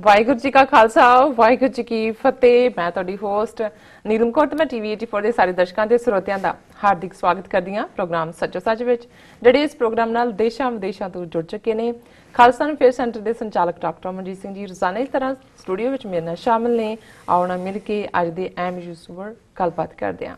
ਵਾਹਿਗੁਰੂ ਜੀ ਕਾ ਖਾਲਸਾ ਵਾਹਿਗੁਰੂ ਜੀ ਕੀ ਫਤਿਹ। ਮੈਂ ਤੁਹਾਡੀ ਹੋਸਟ ਨੀਲਮ ਕੌਰ ਤੇ ਮੈਂ ਟੀਵੀ 84 ਦੇ ਸਾਰੇ ਦਰਸ਼ਕਾਂ ਤੇ ਸਰੋਤਿਆਂ ਦਾ ਹਾਰਦਿਕ ਸਵਾਗਤ ਕਰਦੀ ਹਾਂ ਪ੍ਰੋਗਰਾਮ ਸੱਚੋ ਸੱਚ ਵਿੱਚ, ਜਿਹੜੇ ਇਸ ਪ੍ਰੋਗਰਾਮ ਨਾਲ ਦੇਸ਼ਾਂ ਵਿਦੇਸ਼ਾਂ ਤੋਂ ਜੁੜ ਚੁੱਕੇ ਨੇ। ਖਾਲਸਾ ਅਫੇਅਰ ਸੈਂਟਰ ਦੇ ਸੰਚਾਲਕ ਡਾਕਟਰ ਅਮਨਜੀਤ ਸਿੰਘ ਜੀ ਰੋਜ਼ਾਨਾ ਇਸ ਤਰ੍ਹਾਂ ਸਟੂਡੀਓ ਵਿੱਚ ਮੇਰੇ ਨਾਲ ਸ਼ਾਮਿਲ ਨੇ। ਆਓ ਨਾ ਮਿਲ ਕੇ ਅੱਜ ਦੇ ਅਹਿਮ ਇਸ਼ੂਆਂ ਗੱਲਬਾਤ ਕਰਦੇ ਹਾਂ।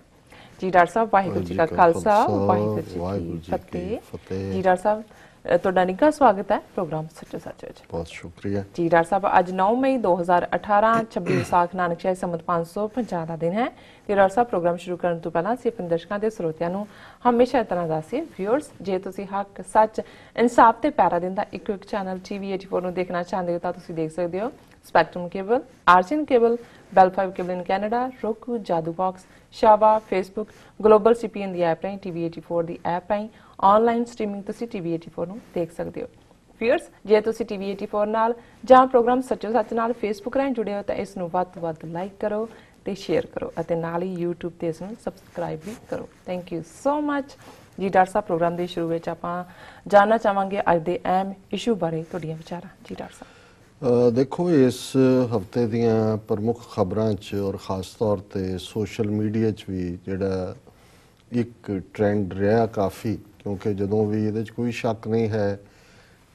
ਜੀ ਡਾਕਟਰ ਸਾਹਿਬ, ਵਾਹਿਗੁਰੂ ਜੀ ਕਾ ਖਾਲਸਾ ਵਾਹਿਗੁਰੂ ਜੀ ਕੀ ਫਤਿਹ। ਜੀ ਡਾਕਟਰ ਸਾਹਿਬ, ਤੁਹਾਡਾ ਨਿੱਘਾ ਸਵਾਗਤ ਹੈ ਪ੍ਰੋਗਰਾਮ ਸੱਚੋ ਸੱਚ ਵਿੱਚ। ਬਹੁਤ ਸ਼ੁਕਰੀਆ ਜੀ ਡਾਕਟਰ ਸਾਹਿਬ, ਅੱਜ 9 ਮਈ 2018 26 ਵਿਸਾਖ ਨਾਨਕ ਸ਼ਾਹੀ ਸੰਮਤ 550 ਦਾ ਦਿਨ ਹੈ ਤੇ ਡਾਕਟਰ ਸਾਹਿਬ, ਪ੍ਰੋਗਰਾਮ ਸ਼ੁਰੂ ਕਰਨ ਤੋਂ ਪਹਿਲਾਂ ਅਸੀਂ ਆਪਣੇ ਦਰਸ਼ਕਾਂ ਦੇ ਸਰੋਤਿਆਂ ਨੂੰ ਹਮੇਸ਼ਾ ਇਤਨਾ ਦੱਸੀਏ ਵਿਊਅਰਸ, ਜੇ ਤੁਸੀਂ ਹੱਕ ਸੱਚ ਇਨਸਾਫ ਤੇ ਪੈਰਾ ਦਿੰਦਾ ਇੱਕੋ ਇੱਕ ਚੈਨਲ ਟੀਵੀ 84 ਨੂੰ ਦੇਖਣਾ ਚਾਹੁੰਦੇ ਹੋ ਤਾਂ ਤੁਸੀਂ ਦੇਖ ਸਕਦੇ ਹੋ। ਸਪੈਕਟਰਮ ਕੇਬਲ, ਆਰਜਨ cable, Bell 5 cable in Canada, roku, Jadoo box, ਸ਼ਾਵਾ, ਫੇਸਬੁੱਕ, ਗਲੋਬਲ CPN ਦੀ ਐਪ ਰਾਹੀਂ, ਟੀਵੀ 84 ਦੀ ਐਪ ਰਾਹੀਂ ਆਨਲਾਈਨ ਸਟ੍ਰੀਮਿੰਗ ਤੁਸੀਂ ਟੀਵੀ 84 ਨੂੰ ਦੇਖ ਸਕਦੇ ਹੋ। ਵਿਊਅਰਸ, ਜੇ ਤੁਸੀਂ ਟੀਵੀ 84 ਨਾਲ ਜਾਂ ਪ੍ਰੋਗਰਾਮ ਸੱਚੋ ਸੱਚ ਨਾਲ ਫੇਸਬੁੱਕ ਰਾਹੀਂ ਜੁੜੇ ਹੋ ਤਾਂ ਇਸ ਨੂੰ ਵੱਧ ਤੋਂ ਵੱਧ ਲਾਈਕ ਕਰੋ ਤੇ ਸ਼ੇਅਰ ਕਰੋ ਅਤੇ ਨਾਲ ਹੀ YouTube ਤੇ ਇਸ ਨੂੰ ਸਬਸਕ੍ਰਾਈਬ ਵੀ ਕਰੋ। Thank you so much. ਜੀ ਡਾਕਟਰ ਸਾਹਿਬ, ਪ੍ਰੋਗਰਾਮ ਦੇ ਸ਼ੁਰੂ ਵਿੱਚ ਆਪਾਂ ਜਾਣਨਾ ਚਾਹਾਂਗੇ ਅੱਜ ਦੇ ਅਹਿਮ ਇਸ਼ੂ ਬਾਰੇ ਤੁਹਾਡੀਆਂ ਵਿਚਾਰਾਂ। ਜੀ ਡਾਕਟਰ ਸਾਹਿਬ, ਦੇਖੋ, ਇਸ ਹਫਤੇ ਦੀਆਂ ਪ੍ਰਮੁੱਖ ਖਬਰਾਂ 'ਚ ਔਰ ਖ਼ਾਸ ਤੌਰ 'ਤੇ ਸੋਸ਼ਲ ਮੀਡੀਆ 'ਚ ਵੀ ਜਿਹੜਾ ਇੱਕ ਟ੍ਰੈਂਡ ਰਿਹਾ ਕਾਫੀ, ਕਿਉਂਕਿ ਜਦੋਂ ਵੀ ਇਹਦੇ 'ਚ ਕੋਈ ਸ਼ੱਕ ਨਹੀਂ ਹੈ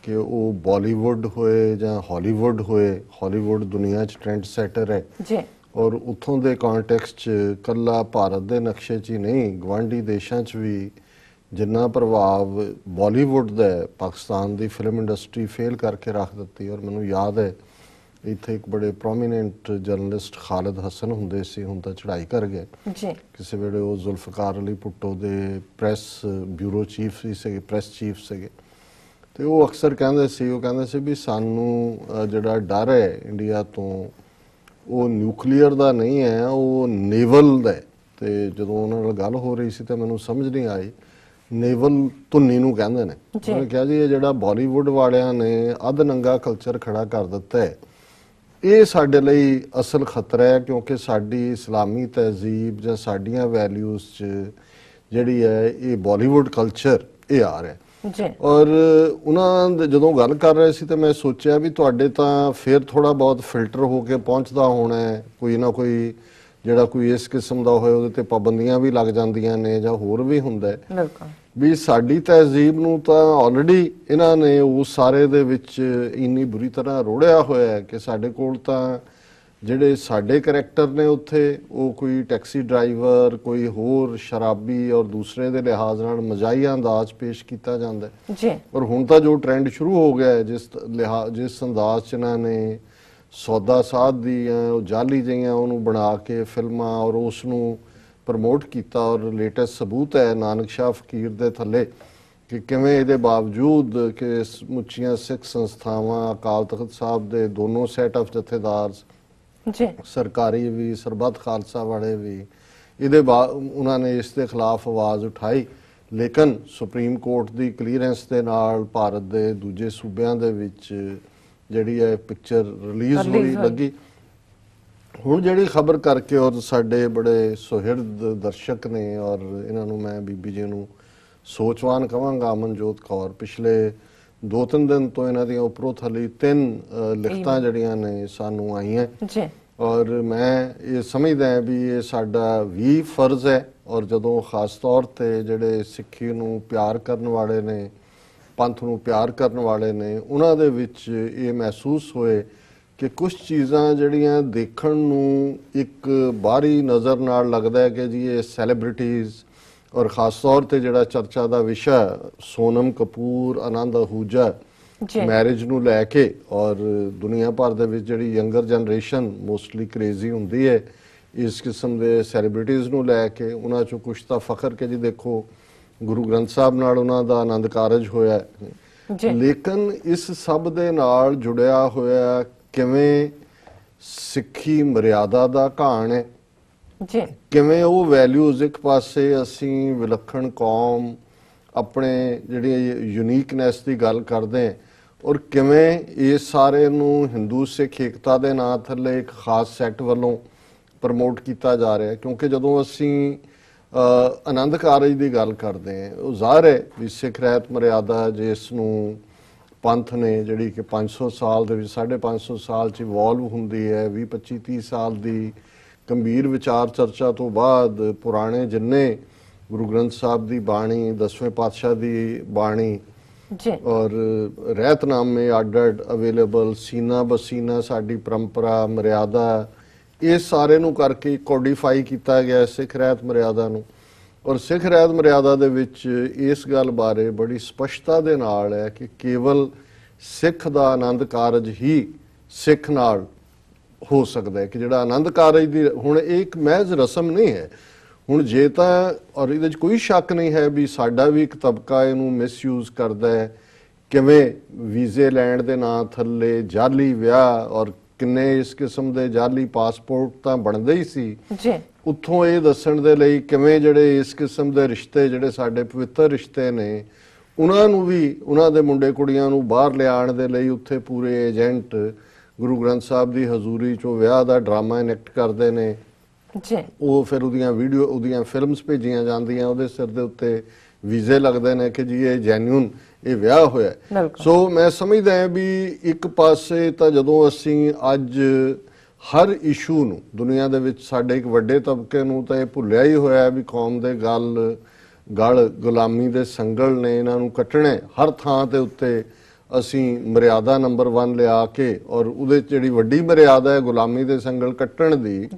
ਕਿ ਉਹ ਬਾਲੀਵੁੱਡ ਹੋਏ ਜਾਂ ਹਾਲੀਵੁੱਡ ਹੋਏ, ਹਾਲੀਵੁੱਡ ਦੁਨੀਆ 'ਚ ਟ੍ਰੈਂਡ ਸੈਟਰ ਹੈ ਜੀ, ਔਰ ਉੱਥੋਂ ਦੇ ਕੰਟੈਕਸਟ 'ਚ ਇਕੱਲਾ ਭਾਰਤ ਦੇ ਨਕਸ਼ੇ 'ਚ ਹੀ ਨਹੀਂ, ਗਵਾਂਢੀ ਦੇਸ਼ਾਂ 'ਚ ਵੀ ਜਿੰਨਾ ਪ੍ਰਭਾਵ ਬਾਲੀਵੁੱਡ ਦਾ ਪਾਕਿਸਤਾਨ ਦੀ ਫਿਲਮ ਇੰਡਸਟਰੀ ਫੇਲ ਕਰਕੇ ਰੱਖ ਦਿੱਤੀ। ਔਰ ਮੈਨੂੰ ਯਾਦ ਹੈ ਇੱਥੇ ਇੱਕ ਬੜੇ ਪ੍ਰੋਮੀਨੈਂਟ ਜਰਨਲਿਸਟ ਖਾਲਿਦ ਹਸਨ ਹੁੰਦੇ ਸੀ, ਹੁਣ ਤਾਂ ਚੜ੍ਹਾਈ ਕਰ ਗਏ ਜੀ। ਕਿਸੇ ਵੇਲੇ ਉਹ ਜ਼ੁਲਫਕਾਰ ਅਲੀ ਭੁੱਟੋ ਦੇ ਪ੍ਰੈਸ ਬਿਊਰੋ ਚੀਫ ਵੀ ਸੀਗੇ, ਪ੍ਰੈਸ ਚੀਫ ਸੀਗੇ, ਤੇ ਉਹ ਅਕਸਰ ਕਹਿੰਦੇ ਸੀ ਵੀ ਸਾਨੂੰ ਜਿਹੜਾ ਡਰ ਹੈ ਇੰਡੀਆ ਤੋਂ ਉਹ ਨਿਊਕਲੀਅਰ ਦਾ ਨਹੀਂ ਹੈ, ਉਹ ਨੇਵਲ ਦਾ। ਤੇ ਜਦੋਂ ਉਹਨਾਂ ਨਾਲ ਗੱਲ ਹੋ ਰਹੀ ਸੀ ਤਾਂ ਮੈਨੂੰ ਸਮਝ ਨਹੀਂ ਆਈ, ਨੇਵਲ ਧੁੰਨੀ ਨੂੰ ਕਹਿੰਦੇ ਨੇ। ਉਹਨੇ ਕਿਹਾ ਜੀ ਇਹ ਜਿਹੜਾ ਬਾਲੀਵੁੱਡ ਵਾਲਿਆਂ ਨੇ ਅੱਧ ਨੰਗਾ ਕਲਚਰ ਖੜਾ ਕਰ ਦਿੱਤਾ ਹੈ, ਇਹ ਸਾਡੇ ਲਈ ਅਸਲ ਖਤਰਾ ਹੈ, ਕਿਉਂਕਿ ਸਾਡੀ ਇਸਲਾਮੀ ਤਹਿਜ਼ੀਬ ਜਾਂ ਸਾਡੀਆਂ ਵੈਲਿਊਜ਼ 'ਚ ਜਿਹੜੀ ਹੈ ਇਹ ਬਾਲੀਵੁੱਡ ਕਲਚਰ ਇਹ ਆ ਰਿਹਾ ਜੀ। ਔਰ ਉਹਨਾਂ ਦੇ ਜਦੋਂ ਗੱਲ ਕਰ ਰਹੇ ਸੀ ਤਾਂ ਮੈਂ ਸੋਚਿਆ ਵੀ ਤੁਹਾਡੇ ਤਾਂ ਫਿਰ ਥੋੜ੍ਹਾ ਬਹੁਤ ਫਿਲਟਰ ਹੋ ਕੇ ਪਹੁੰਚਦਾ ਹੋਣਾ ਹੈ, ਕੋਈ ਨਾ ਕੋਈ ਜਿਹੜਾ ਕੋਈ ਇਸ ਕਿਸਮ ਦਾ ਹੋਏ ਉਹਦੇ ਤੇ ਪਾਬੰਦੀਆਂ ਵੀ ਲੱਗ ਜਾਂਦੀਆਂ ਨੇ ਜਾਂ ਹੋਰ ਵੀ ਹੁੰਦਾ ਹੈ ਵੀ ਸਾਡੀ ਤਹਿਜ਼ੀਬ ਨੂੰ ਤਾਂ ਆਲਰੇਡੀ ਇਹਨਾਂ ਨੇ ਉਸ ਸਾਰੇ ਦੇ ਵਿੱਚ ਇੰਨੀ ਬੁਰੀ ਤਰ੍ਹਾਂ ਰੋੜਿਆ ਹੋਇਆ ਹੈ ਕਿ ਸਾਡੇ ਕੋਲ ਤਾਂ ਜਿਹੜੇ ਸਾਡੇ ਕਰੈਕਟਰ ਨੇ ਉੱਥੇ ਉਹ ਕੋਈ ਟੈਕਸੀ ਡਰਾਈਵਰ, ਕੋਈ ਹੋਰ ਸ਼ਰਾਬੀ ਔਰ ਦੂਸਰੇ ਦੇ ਲਿਹਾਜ਼ ਨਾਲ ਮਜ਼ਾਹੀਆ ਅੰਦਾਜ਼ ਪੇਸ਼ ਕੀਤਾ ਜਾਂਦਾ ਜੀ। ਔਰ ਹੁਣ ਤਾਂ ਜੋ ਟ੍ਰੈਂਡ ਸ਼ੁਰੂ ਹੋ ਗਿਆ ਹੈ, ਜਿਸ ਅੰਦਾਜ਼ 'ਚ ਇਹਨਾਂ ਨੇ ਸੌਦਾ ਸਾਧ ਦੀਆਂ ਉਹ ਜਾਲੀ ਜਿਹੀਆਂ ਉਹਨੂੰ ਬਣਾ ਕੇ ਫਿਲਮਾਂ ਔਰ ਉਸ ਨੂੰ ਪ੍ਰਮੋਟ ਕੀਤਾ। ਔਰ ਲੇਟੈਸਟ ਸਬੂਤ ਹੈ ਨਾਨਕ ਸ਼ਾਹ ਫਕੀਰ ਦੇ ਥੱਲੇ ਕਿ ਕਿਵੇਂ ਇਹਦੇ ਬਾਵਜੂਦ ਕਿ ਸਮੁੱਚੀਆਂ ਸਿੱਖ ਸੰਸਥਾਵਾਂ, ਅਕਾਲ ਤਖਤ ਸਾਹਿਬ ਦੇ ਦੋਨੋਂ ਸੈਟ ਆਫ ਜਥੇਦਾਰ ਜੀ, ਸਰਕਾਰੀ ਵੀ ਸਰਬੱਤ ਖਾਲਸਾ ਵਾਲੇ ਵੀ, ਉਹਨਾਂ ਨੇ ਇਸ ਦੇ ਖਿਲਾਫ ਆਵਾਜ਼ ਉਠਾਈ, ਲੇਕਿਨ ਸੁਪਰੀਮ ਕੋਰਟ ਦੀ ਕਲੀਅਰੈਂਸ ਦੇ ਨਾਲ ਭਾਰਤ ਦੇ ਦੂਜੇ ਸੂਬਿਆਂ ਦੇ ਵਿੱਚ ਜਿਹੜੀ ਹੈ ਪਿਕਚਰ ਰਿਲੀਜ਼ ਹੋਈ ਲੱਗੀ। ਹੁਣ ਜਿਹੜੀ ਖਬਰ ਕਰਕੇ ਔਰ ਸਾਡੇ ਬੜੇ ਸੁਹਿਰਦ ਦਰਸ਼ਕ ਨੇ ਔਰ ਇਹਨਾਂ ਨੂੰ ਮੈਂ ਬੀਬੀ ਜੀ ਨੂੰ ਸੋਚਵਾਨ ਕਹਾਂਗਾ, ਅਮਨਜੋਤ ਕੌਰ, ਪਿਛਲੇ 2-3 ਦਿਨ ਤੋਂ ਇਹਨਾਂ ਦੀਆਂ ਉੱਪਰੋਂ ਥੱਲੇ 3 ਲਿਖਤਾਂ ਜਿਹੜੀਆਂ ਨੇ ਸਾਨੂੰ ਆਈਆਂ ਜੀ। ਔਰ ਮੈਂ ਇਹ ਸਮਝਦਾ ਵੀ ਇਹ ਸਾਡਾ ਵੀ ਫਰਜ਼ ਹੈ, ਔਰ ਜਦੋਂ ਖਾਸ ਤੌਰ ਤੇ ਜਿਹੜੇ ਸਿੱਖੀ ਨੂੰ ਪਿਆਰ ਕਰਨ ਵਾਲੇ ਨੇ, ਪੰਥ ਨੂੰ ਪਿਆਰ ਕਰਨ ਵਾਲੇ ਨੇ, ਉਹਨਾਂ ਦੇ ਵਿੱਚ ਇਹ ਮਹਿਸੂਸ ਹੋਏ ਕਿ ਕੁਝ ਚੀਜ਼ਾਂ ਜਿਹੜੀਆਂ ਦੇਖਣ ਨੂੰ ਇੱਕ ਬਾਹਰੀ ਨਜ਼ਰ ਨਾਲ ਲੱਗਦਾ ਹੈ ਕਿ ਜੀ ਇਹ ਸੈਲੀਬ੍ਰਿਟੀਜ਼, ਔਰ ਖਾਸ ਤੌਰ ਤੇ ਜਿਹੜਾ ਚਰਚਾ ਦਾ ਵਿਸ਼ਾ ਸੋਨਮ ਕਪੂਰ, ਆਨੰਦ ਅਹੂਜਾ ਮੈਰਿਜ ਨੂੰ ਲੈ ਕੇ, ਔਰ ਦੁਨੀਆ ਭਰ ਦੇ ਵਿੱਚ ਜਿਹੜੀ ਯੰਗਰ ਜਨਰੇਸ਼ਨ ਮੋਸਟਲੀ ਕ੍ਰੇਜ਼ੀ ਹੁੰਦੀ ਹੈ ਇਸ ਕਿਸਮ ਦੇ ਸੈਲੀਬ੍ਰਿਟੀਜ਼ ਨੂੰ ਲੈ ਕੇ, ਉਹਨਾਂ 'ਚੋਂ ਕੁਛ ਤਾਂ ਫਖਰ ਕਿ ਜੀ ਦੇਖੋ ਗੁਰੂ ਗ੍ਰੰਥ ਸਾਹਿਬ ਨਾਲ ਉਹਨਾਂ ਦਾ ਆਨੰਦ ਕਾਰਜ ਹੋਇਆ, ਲੇਕਿਨ ਇਸ ਸਭ ਦੇ ਨਾਲ ਜੁੜਿਆ ਹੋਇਆ ਕਿਵੇਂ ਸਿੱਖੀ ਮਰਿਆਦਾ ਦਾ ਘਾਣ ਹੈ ਜੀ, ਕਿਵੇਂ ਉਹ ਵੈਲਿਊਜ਼ ਇੱਕ ਪਾਸੇ ਅਸੀਂ ਵਿਲੱਖਣ ਕੌਮ ਆਪਣੇ ਜਿਹੜੀ ਯੂਨੀਕਨੈਸ ਦੀ ਗੱਲ ਕਰਦੇ ਹਾਂ, ਔਰ ਕਿਵੇਂ ਇਸ ਸਾਰੇ ਨੂੰ ਹਿੰਦੂ ਸਿੱਖ ਏਕਤਾ ਦੇ ਨਾਂ ਥੱਲੇ ਇੱਕ ਖਾਸ ਸੈੱਟ ਵੱਲੋਂ ਪ੍ਰਮੋਟ ਕੀਤਾ ਜਾ ਰਿਹਾ। ਕਿਉਂਕਿ ਜਦੋਂ ਅਸੀਂ ਆਨੰਦ ਕਾਰਜ ਦੀ ਗੱਲ ਕਰਦੇ ਹਾਂ, ਉਹ ਜ਼ਾਹਰ ਹੈ ਵੀ ਸਿੱਖ ਰਹਿਤ ਮਰਿਆਦਾ ਜਿਸ ਨੂੰ ਪੰਥ ਨੇ ਜਿਹੜੀ ਕਿ 500 ਸਾਲ ਦੇ ਵਿੱਚ 550 ਸਾਲ 'ਚ ਇਵੋਲਵ ਹੁੰਦੀ ਹੈ, 20-25-30 ਸਾਲ ਦੀ ਗੰਭੀਰ ਵਿਚਾਰ ਚਰਚਾ ਤੋਂ ਬਾਅਦ ਪੁਰਾਣੇ ਜਿੰਨੇ ਗੁਰੂ ਗ੍ਰੰਥ ਸਾਹਿਬ ਦੀ ਬਾਣੀ, 10ਵੇਂ ਪਾਤਸ਼ਾਹ ਦੀ ਬਾਣੀ ਜੀ ਔਰ ਰਹਿਤਨਾਮੇ ਅੱਡ-ਅੱਡ ਅਵੇਲੇਬਲ, ਸੀਨਾ ਬਸੀਨਾ ਸਾਡੀ ਪਰੰਪਰਾ ਮਰਿਆਦਾ, ਇਹ ਸਾਰੇ ਨੂੰ ਕਰਕੇ ਕੋਡੀਫਾਈ ਕੀਤਾ ਗਿਆ ਸਿੱਖ ਰਹਿਤ ਮਰਿਆਦਾ ਨੂੰ। ਔਰ ਸਿੱਖ ਰਹਿਤ ਮਰਿਆਦਾ ਦੇ ਵਿੱਚ ਇਸ ਗੱਲ ਬਾਰੇ ਬੜੀ ਸਪਸ਼ਟਤਾ ਦੇ ਨਾਲ ਹੈ ਕਿ ਕੇਵਲ ਸਿੱਖ ਦਾ ਆਨੰਦ ਕਾਰਜ ਹੀ ਸਿੱਖ ਨਾਲ ਹੋ ਸਕਦਾ ਹੈ, ਕਿ ਜਿਹੜਾ ਆਨੰਦ ਕਾਰਜ ਦੀ ਹੁਣ ਇਹ ਇੱਕ ਮਹਿਜ਼ ਰਸਮ ਨਹੀਂ ਹੈ। ਹੁਣ ਜੇ ਤਾਂ, ਔਰ ਇਹਦੇ 'ਚ ਕੋਈ ਸ਼ੱਕ ਨਹੀਂ ਹੈ ਵੀ ਸਾਡਾ ਵੀ ਇੱਕ ਤਬਕਾ ਇਹਨੂੰ ਮਿਸਯੂਜ਼ ਕਰਦਾ ਹੈ, ਕਿਵੇਂ ਵੀਜ਼ੇ ਲੈਣ ਦੇ ਨਾਂ ਥੱਲੇ ਜਾਲੀ ਵਿਆਹ, ਔਰ ਕਿੰਨੇ ਇਸ ਕਿਸਮ ਦੇ ਜਾਲੀ ਪਾਸਪੋਰਟ ਤਾਂ ਬਣਦੇ ਹੀ ਸੀ ਜੀ, ਉੱਥੋਂ ਇਹ ਦੱਸਣ ਦੇ ਲਈ ਕਿਵੇਂ ਜਿਹੜੇ ਇਸ ਕਿਸਮ ਦੇ ਰਿਸ਼ਤੇ ਜਿਹੜੇ ਸਾਡੇ ਪਵਿੱਤਰ ਰਿਸ਼ਤੇ ਨੇ ਉਹਨਾਂ ਨੂੰ ਵੀ, ਉਹਨਾਂ ਦੇ ਮੁੰਡੇ ਕੁੜੀਆਂ ਨੂੰ ਬਾਹਰ ਲਿਆਉਣ ਦੇ ਲਈ ਉੱਥੇ ਪੂਰੇ ਏਜੰਟ ਗੁਰੂ ਗ੍ਰੰਥ ਸਾਹਿਬ ਦੀ ਹਜ਼ੂਰੀ 'ਚੋਂ ਵਿਆਹ ਦਾ ਡਰਾਮਾ ਇਨੈਕਟ ਕਰਦੇ ਨੇ ਜੀ। ਉਹ ਫਿਰ ਉਹਦੀਆਂ ਵੀਡੀਓ, ਉਹਦੀਆਂ ਫਿਲਮਸ ਭੇਜੀਆਂ ਜਾਂਦੀਆਂ, ਉਹਦੇ ਸਿਰ ਦੇ ਉੱਤੇ ਵੀਜ਼ੇ ਲੱਗਦੇ ਨੇ ਕਿ ਜੀ ਇਹ ਜੈਨੂਇਨ ਇਹ ਵਿਆਹ ਹੋਇਆ। ਸੋ ਮੈਂ ਸਮਝਦਾ ਹਾਂ ਵੀ ਇੱਕ ਪਾਸੇ ਤਾਂ ਜਦੋਂ ਅਸੀਂ ਅੱਜ ਹਰ ਇਸ਼ੂ ਨੂੰ ਦੁਨੀਆ ਦੇ ਵਿੱਚ ਸਾਡੇ ਇੱਕ ਵੱਡੇ ਤਬਕੇ ਨੂੰ ਤਾਂ ਇਹ ਭੁੱਲਿਆ ਹੀ ਹੋਇਆ ਵੀ ਕੌਮ ਦੇ ਗਲ ਗੁਲਾਮੀ ਦੇ ਸੰਗਲ ਨੇ, ਇਹਨਾਂ ਨੂੰ ਕੱਟਣੇ ਹਰ ਥਾਂ ਤੇ ਉੱਤੇ ਅਸੀਂ ਮਰਿਆਦਾ ਨੰਬਰ 1 ਲਿਆ ਕੇ, ਔਰ ਉਹਦੇ ਜਿਹੜੀ ਵੱਡੀ ਮਰਿਆਦਾ ਹੈ ਗੁਲਾਮੀ ਦੇ ਸੰਗਲ ਕੱਟਣ ਦੀ,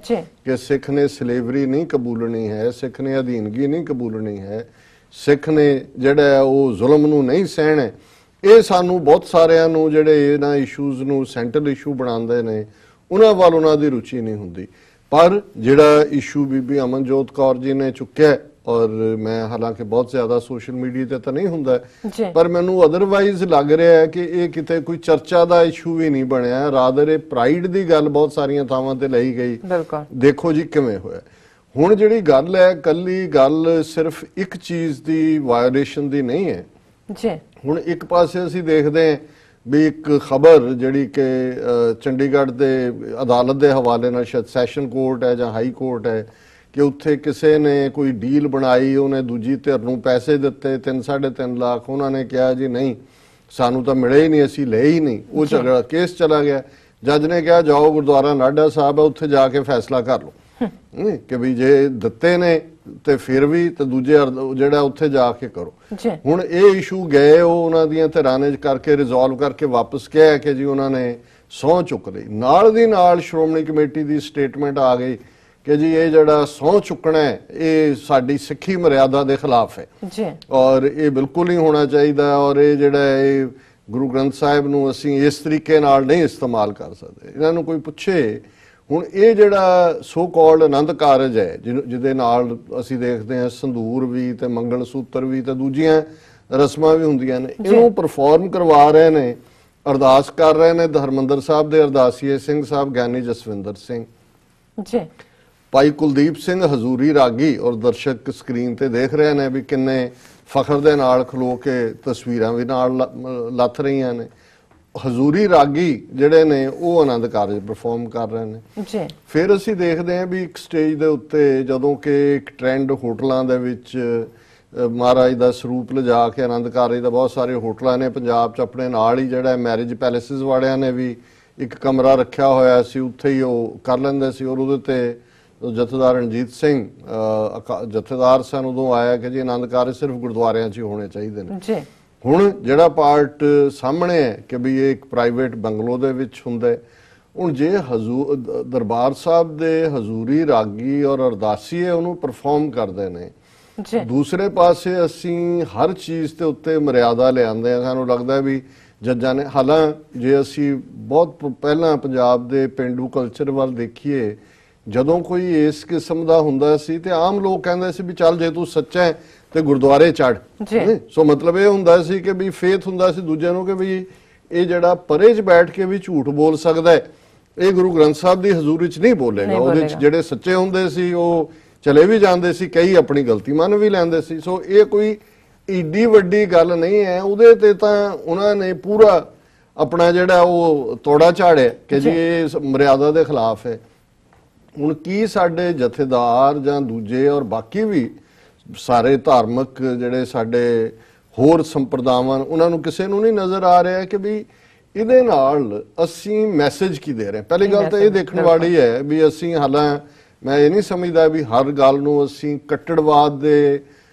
ਕਿ ਸਿੱਖ ਨੇ ਸਲੇਵਰੀ ਨਹੀਂ ਕਬੂਲਣੀ ਹੈ, ਸਿੱਖ ਨੇ ਅਧੀਨਗੀ ਨਹੀਂ ਕਬੂਲਣੀ ਹੈ, ਸਿੱਖ ਨੇ ਜਿਹੜਾ ਉਹ ਜ਼ੁਲਮ ਨੂੰ ਨਹੀਂ ਸਹਿਣਾ। ਇਹ ਸਾਨੂੰ ਬਹੁਤ ਸਾਰਿਆਂ ਨੂੰ ਜਿਹੜੇ ਇਹਨਾਂ ਇਸ਼ੂਜ਼ ਨੂੰ ਸੈਂਟਰਲ ਇਸ਼ੂ ਬਣਾਉਂਦੇ ਨੇ ਉਹਨਾਂ ਵੱਲ ਉਹਨਾਂ ਦੀ ਰੁਚੀ ਨਹੀਂ ਹੁੰਦੀ। ਪਰ ਜਿਹੜਾ ਇਸ਼ੂ ਬੀਬੀ ਅਮਨਜੋਤ ਕੌਰ ਜੀ ਨੇ ਚੁੱਕਿਆ, ਔਰ ਮੈਂ ਹਾਲਾਂਕਿ ਬਹੁਤ ਜ਼ਿਆਦਾ ਸੋਸ਼ਲ ਮੀਡੀਆ ਤੇ ਤਾਂ ਨਹੀਂ ਹੁੰਦਾ, ਪਰ ਮੈਨੂੰ ਅਦਰਵਾਈਜ਼ ਲੱਗ ਰਿਹਾ ਹੈ ਕਿ ਇਹ ਕਿਤੇ ਕੋਈ ਚਰਚਾ ਦਾ ਇਸ਼ੂ ਵੀ ਨਹੀਂ ਬਣਿਆ, ਰਾਦਰ ਇਹ ਪ੍ਰਾਈਡ ਦੀ ਗੱਲ ਬਹੁਤ ਸਾਰੀਆਂ ਥਾਵਾਂ ਤੇ ਲਈ ਗਈ। ਦੇਖੋ ਜੀ ਕਿਵੇਂ ਹੋਇਆ। ਹੁਣ ਜਿਹੜੀ ਗੱਲ ਹੈ, ਕੱਲੀ ਗੱਲ ਸਿਰਫ ਇੱਕ ਚੀਜ਼ ਦੀ ਵਾਇਓਲੇਸ਼ਨ ਦੀ ਨਹੀਂ ਹੈ ਜੀ। ਹੁਣ ਇੱਕ ਪਾਸੇ ਅਸੀਂ ਦੇਖਦੇ ਹਾਂ ਵੀ ਇੱਕ ਖਬਰ ਜਿਹੜੀ ਕਿ ਚੰਡੀਗੜ੍ਹ ਦੇ ਅਦਾਲਤ ਦੇ ਹਵਾਲੇ ਨਾਲ, ਸ਼ਾਇਦ ਸੈਸ਼ਨ ਕੋਰਟ ਹੈ ਜਾਂ ਹਾਈ ਕੋਰਟ ਹੈ, ਕਿ ਉੱਥੇ ਕਿਸੇ ਨੇ ਕੋਈ ਡੀਲ ਬਣਾਈ, ਉਹਨੇ ਦੂਜੀ ਧਿਰ ਨੂੰ ਪੈਸੇ ਦਿੱਤੇ 3-3.5 ਲੱਖ, ਉਹਨਾਂ ਨੇ ਕਿਹਾ ਜੀ ਨਹੀਂ ਸਾਨੂੰ ਤਾਂ ਮਿਲੇ ਹੀ ਨਹੀਂ, ਅਸੀਂ ਲਏ ਹੀ ਨਹੀਂ। ਉਹ ਝਗੜਾ ਕੇਸ ਚਲਾ ਗਿਆ, ਜੱਜ ਨੇ ਕਿਹਾ ਜਾਓ ਗੁਰਦੁਆਰਾ ਨਾਢਾ ਸਾਹਿਬ ਹੈ ਉੱਥੇ ਜਾ ਕੇ ਫੈਸਲਾ ਕਰ ਲਓ ਕਿ ਵੀ ਜੇ ਦਿੱਤੇ ਨੇ ਤੇ ਫਿਰ ਵੀ ਤੇ ਦੂਜੇ ਜਿਹੜਾ ਉੱਥੇ ਜਾ ਕੇ ਕਰੋ। ਹੁਣ ਇਹ ਇਸ਼ੂ ਗਏ, ਉਹ ਉਹਨਾਂ ਦੀਆਂ ਧਿਰਾਂ ਨੇ ਕਰਕੇ ਰਿਜ਼ੋਲਵ ਕਰਕੇ ਵਾਪਸ ਕਿਹਾ ਕਿ ਜੀ ਉਹਨਾਂ ਨੇ ਸਹੁੰ ਚੁੱਕ ਲਈ। ਨਾਲ ਦੀ ਨਾਲ ਸ਼੍ਰੋਮਣੀ ਕਮੇਟੀ ਦੀ ਸਟੇਟਮੈਂਟ ਆ ਗਈ ਕਿ ਜੀ ਇਹ ਜਿਹੜਾ ਸਹੁੰ ਚੁੱਕਣਾ ਹੈ ਇਹ ਸਾਡੀ ਸਿੱਖੀ ਮਰਿਆਦਾ ਦੇ ਖਿਲਾਫ ਹੈ ਔਰ ਇਹ ਬਿਲਕੁਲ ਨਹੀਂ ਹੋਣਾ ਚਾਹੀਦਾ, ਔਰ ਇਹ ਜਿਹੜਾ ਇਹ ਗੁਰੂ ਗ੍ਰੰਥ ਸਾਹਿਬ ਨੂੰ ਅਸੀਂ ਇਸ ਤਰੀਕੇ ਨਾਲ ਨਹੀਂ ਇਸਤੇਮਾਲ ਕਰ ਸਕਦੇ। ਇਹਨਾਂ ਨੂੰ ਕੋਈ ਪੁੱਛੇ, ਹੁਣ ਇਹ ਜਿਹੜਾ ਸੋ ਕਾਲਡ ਆਨੰਦ ਕਾਰਜ ਹੈ ਜਿਹਦੇ ਨਾਲ ਅਸੀਂ ਦੇਖਦੇ ਹਾਂ ਸੰਧੂਰ ਵੀ ਤੇ ਮੰਗਲ ਸੂਤਰ ਵੀ ਤੇ ਦੂਜੀਆਂ ਰਸਮਾਂ ਵੀ ਹੁੰਦੀਆਂ ਨੇ, ਇਹਨੂੰ ਪਰਫਾਰਮ ਕਰਵਾ ਰਹੇ ਨੇ, ਅਰਦਾਸ ਕਰ ਰਹੇ ਨੇ ਹਰਿਮੰਦਰ ਸਾਹਿਬ ਦੇ ਅਰਦਾਸੀਏ ਸਿੰਘ ਸਾਹਿਬ ਗਿਆਨੀ ਜਸਵਿੰਦਰ ਸਿੰਘ ਜੀ, ਭਾਈ ਕੁਲਦੀਪ ਸਿੰਘ ਹਜ਼ੂਰੀ ਰਾਗੀ, ਔਰ ਦਰਸ਼ਕ ਸਕਰੀਨ ਤੇ ਦੇਖ ਰਹੇ ਨੇ ਵੀ ਕਿੰਨੇ ਫਖਰ ਦੇ ਨਾਲ ਖਲੋ ਕੇ ਤਸਵੀਰਾਂ ਵੀ ਨਾਲ ਲੱਥ ਰਹੀਆਂ ਨੇ। ਹਜ਼ੂਰੀ ਰਾਗੀ ਜਿਹੜੇ ਨੇ ਉਹ ਆਨੰਦ ਕਾਰਜ ਪਰਫਾਰਮ ਕਰ ਰਹੇ ਨੇ ਜੀ। ਫਿਰ ਅਸੀਂ ਦੇਖਦੇ ਹਾਂ ਵੀ ਇੱਕ ਸਟੇਜ ਦੇ ਉੱਤੇ ਜਦੋਂ ਕਿ ਇੱਕ ਟ੍ਰੈਂਡ ਹੋਟਲਾਂ ਦੇ ਵਿੱਚ ਮਹਾਰਾਜ ਦਾ ਸਰੂਪ ਲਿਜਾ ਕੇ ਆਨੰਦ ਕਾਰਜ ਦਾ, ਬਹੁਤ ਸਾਰੇ ਹੋਟਲਾਂ ਨੇ ਪੰਜਾਬ 'ਚ ਆਪਣੇ ਨਾਲ ਹੀ ਜਿਹੜਾ ਮੈਰਿਜ ਪੈਲੇਸਿਸ ਵਾਲਿਆਂ ਨੇ ਵੀ ਇੱਕ ਕਮਰਾ ਰੱਖਿਆ ਹੋਇਆ ਸੀ, ਉੱਥੇ ਹੀ ਉਹ ਕਰ ਲੈਂਦੇ ਸੀ। ਔਰ ਉਹਦੇ ਤੇ ਜਥੇਦਾਰ ਰਣਜੀਤ ਸਿੰਘ ਜਥੇਦਾਰ ਸਨ ਉਦੋਂ ਆਇਆ ਕਿ ਜੀ ਆਨੰਦ ਕਾਰਜ ਸਿਰਫ ਗੁਰਦੁਆਰਿਆਂ 'ਚ ਹੀ ਹੋਣੇ ਚਾਹੀਦੇ ਨੇ ਜੀ। ਹੁਣ ਜਿਹੜਾ ਪਾਰਟ ਸਾਹਮਣੇ ਹੈ ਕਿ ਵੀ ਇਹ ਇੱਕ ਪ੍ਰਾਈਵੇਟ ਬੰਗਲੋ ਦੇ ਵਿੱਚ ਹੁੰਦਾ ਹੈ। ਹੁਣ ਜੇ ਦਰਬਾਰ ਸਾਹਿਬ ਦੇ ਹਜ਼ੂਰੀ ਰਾਗੀ ਔਰ ਅਰਦਾਸੀਏ ਉਹਨੂੰ ਪਰਫਾਰਮ ਕਰਦੇ ਨੇ, ਦੂਸਰੇ ਪਾਸੇ ਅਸੀਂ ਹਰ ਚੀਜ਼ ਦੇ ਉੱਤੇ ਮਰਿਆਦਾ ਲਿਆਉਂਦੇ ਹਾਂ। ਸਾਨੂੰ ਲੱਗਦਾ ਵੀ ਜੱਜਾਂ ਨੇ, ਹਾਲਾਂ ਜੇ ਅਸੀਂ ਬਹੁਤ ਪਹਿਲਾਂ ਪੰਜਾਬ ਦੇ ਪੇਂਡੂ ਕਲਚਰ ਵੱਲ ਦੇਖੀਏ, ਜਦੋਂ ਕੋਈ ਇਸ ਕਿਸਮ ਦਾ ਹੁੰਦਾ ਸੀ ਤੇ ਆਮ ਲੋਕ ਕਹਿੰਦੇ ਸੀ ਵੀ ਚੱਲ ਜੇ ਤੂੰ ਸੱਚਾ ਹੈ ਤੇ ਗੁਰਦੁਆਰੇ ਚੜ। ਸੋ ਮਤਲਬ ਇਹ ਹੁੰਦਾ ਸੀ ਕਿ ਵੀ ਫੇਥ ਹੁੰਦਾ ਸੀ ਦੂਜਿਆਂ ਨੂੰ ਕਿ ਵੀ ਇਹ ਜਿਹੜਾ ਪਰੇ 'ਚ ਬੈਠ ਕੇ ਵੀ ਝੂਠ ਬੋਲ ਸਕਦਾ ਹੈ, ਇਹ ਗੁਰੂ ਗ੍ਰੰਥ ਸਾਹਿਬ ਦੀ ਹਜ਼ੂਰੀ 'ਚ ਨਹੀਂ ਬੋਲੇਗਾ। ਉਹਦੇ 'ਚ ਜਿਹੜੇ ਸੱਚੇ ਹੁੰਦੇ ਸੀ ਉਹ ਚਲੇ ਵੀ ਜਾਂਦੇ ਸੀ, ਕਈ ਆਪਣੀ ਗਲਤੀ ਮੰਨ ਵੀ ਲੈਂਦੇ ਸੀ। ਸੋ ਇਹ ਕੋਈ ਏਡੀ ਵੱਡੀ ਗੱਲ ਨਹੀਂ ਹੈ। ਉਹਦੇ ਤੇ ਤਾਂ ਉਹਨਾਂ ਨੇ ਪੂਰਾ ਆਪਣਾ ਜਿਹੜਾ ਉਹ ਤੋੜਾ ਝਾੜਿਆ ਕਿ ਜੀ ਇਹ ਮਰਿਆਦਾ ਦੇ ਖਿਲਾਫ ਹੈ। ਹੁਣ ਕੀ ਸਾਡੇ ਜਥੇਦਾਰ ਜਾਂ ਦੂਜੇ ਔਰ ਬਾਕੀ ਵੀ ਸਾਰੇ ਧਾਰਮਿਕ ਜਿਹੜੇ ਸਾਡੇ ਹੋਰ ਸੰਪਰਦਾਵਾਂ ਉਹਨਾਂ ਨੂੰ ਕਿਸੇ ਨੂੰ ਨਹੀਂ ਨਜ਼ਰ ਆ ਰਿਹਾ ਕਿ ਵੀ ਇਹਦੇ ਨਾਲ ਅਸੀਂ ਮੈਸੇਜ ਕੀ ਦੇ ਰਹੇ। ਪਹਿਲੀ ਗੱਲ ਤਾਂ ਇਹ ਦੇਖਣ ਵਾਲੀ ਹੈ ਵੀ ਅਸੀਂ ਹਾਲਾਂ ਮੈਂ ਇਹ ਨਹੀਂ ਸਮਝਦਾ ਵੀ ਹਰ ਗੱਲ ਨੂੰ ਅਸੀਂ ਕੱਟੜਵਾਦ ਦੇ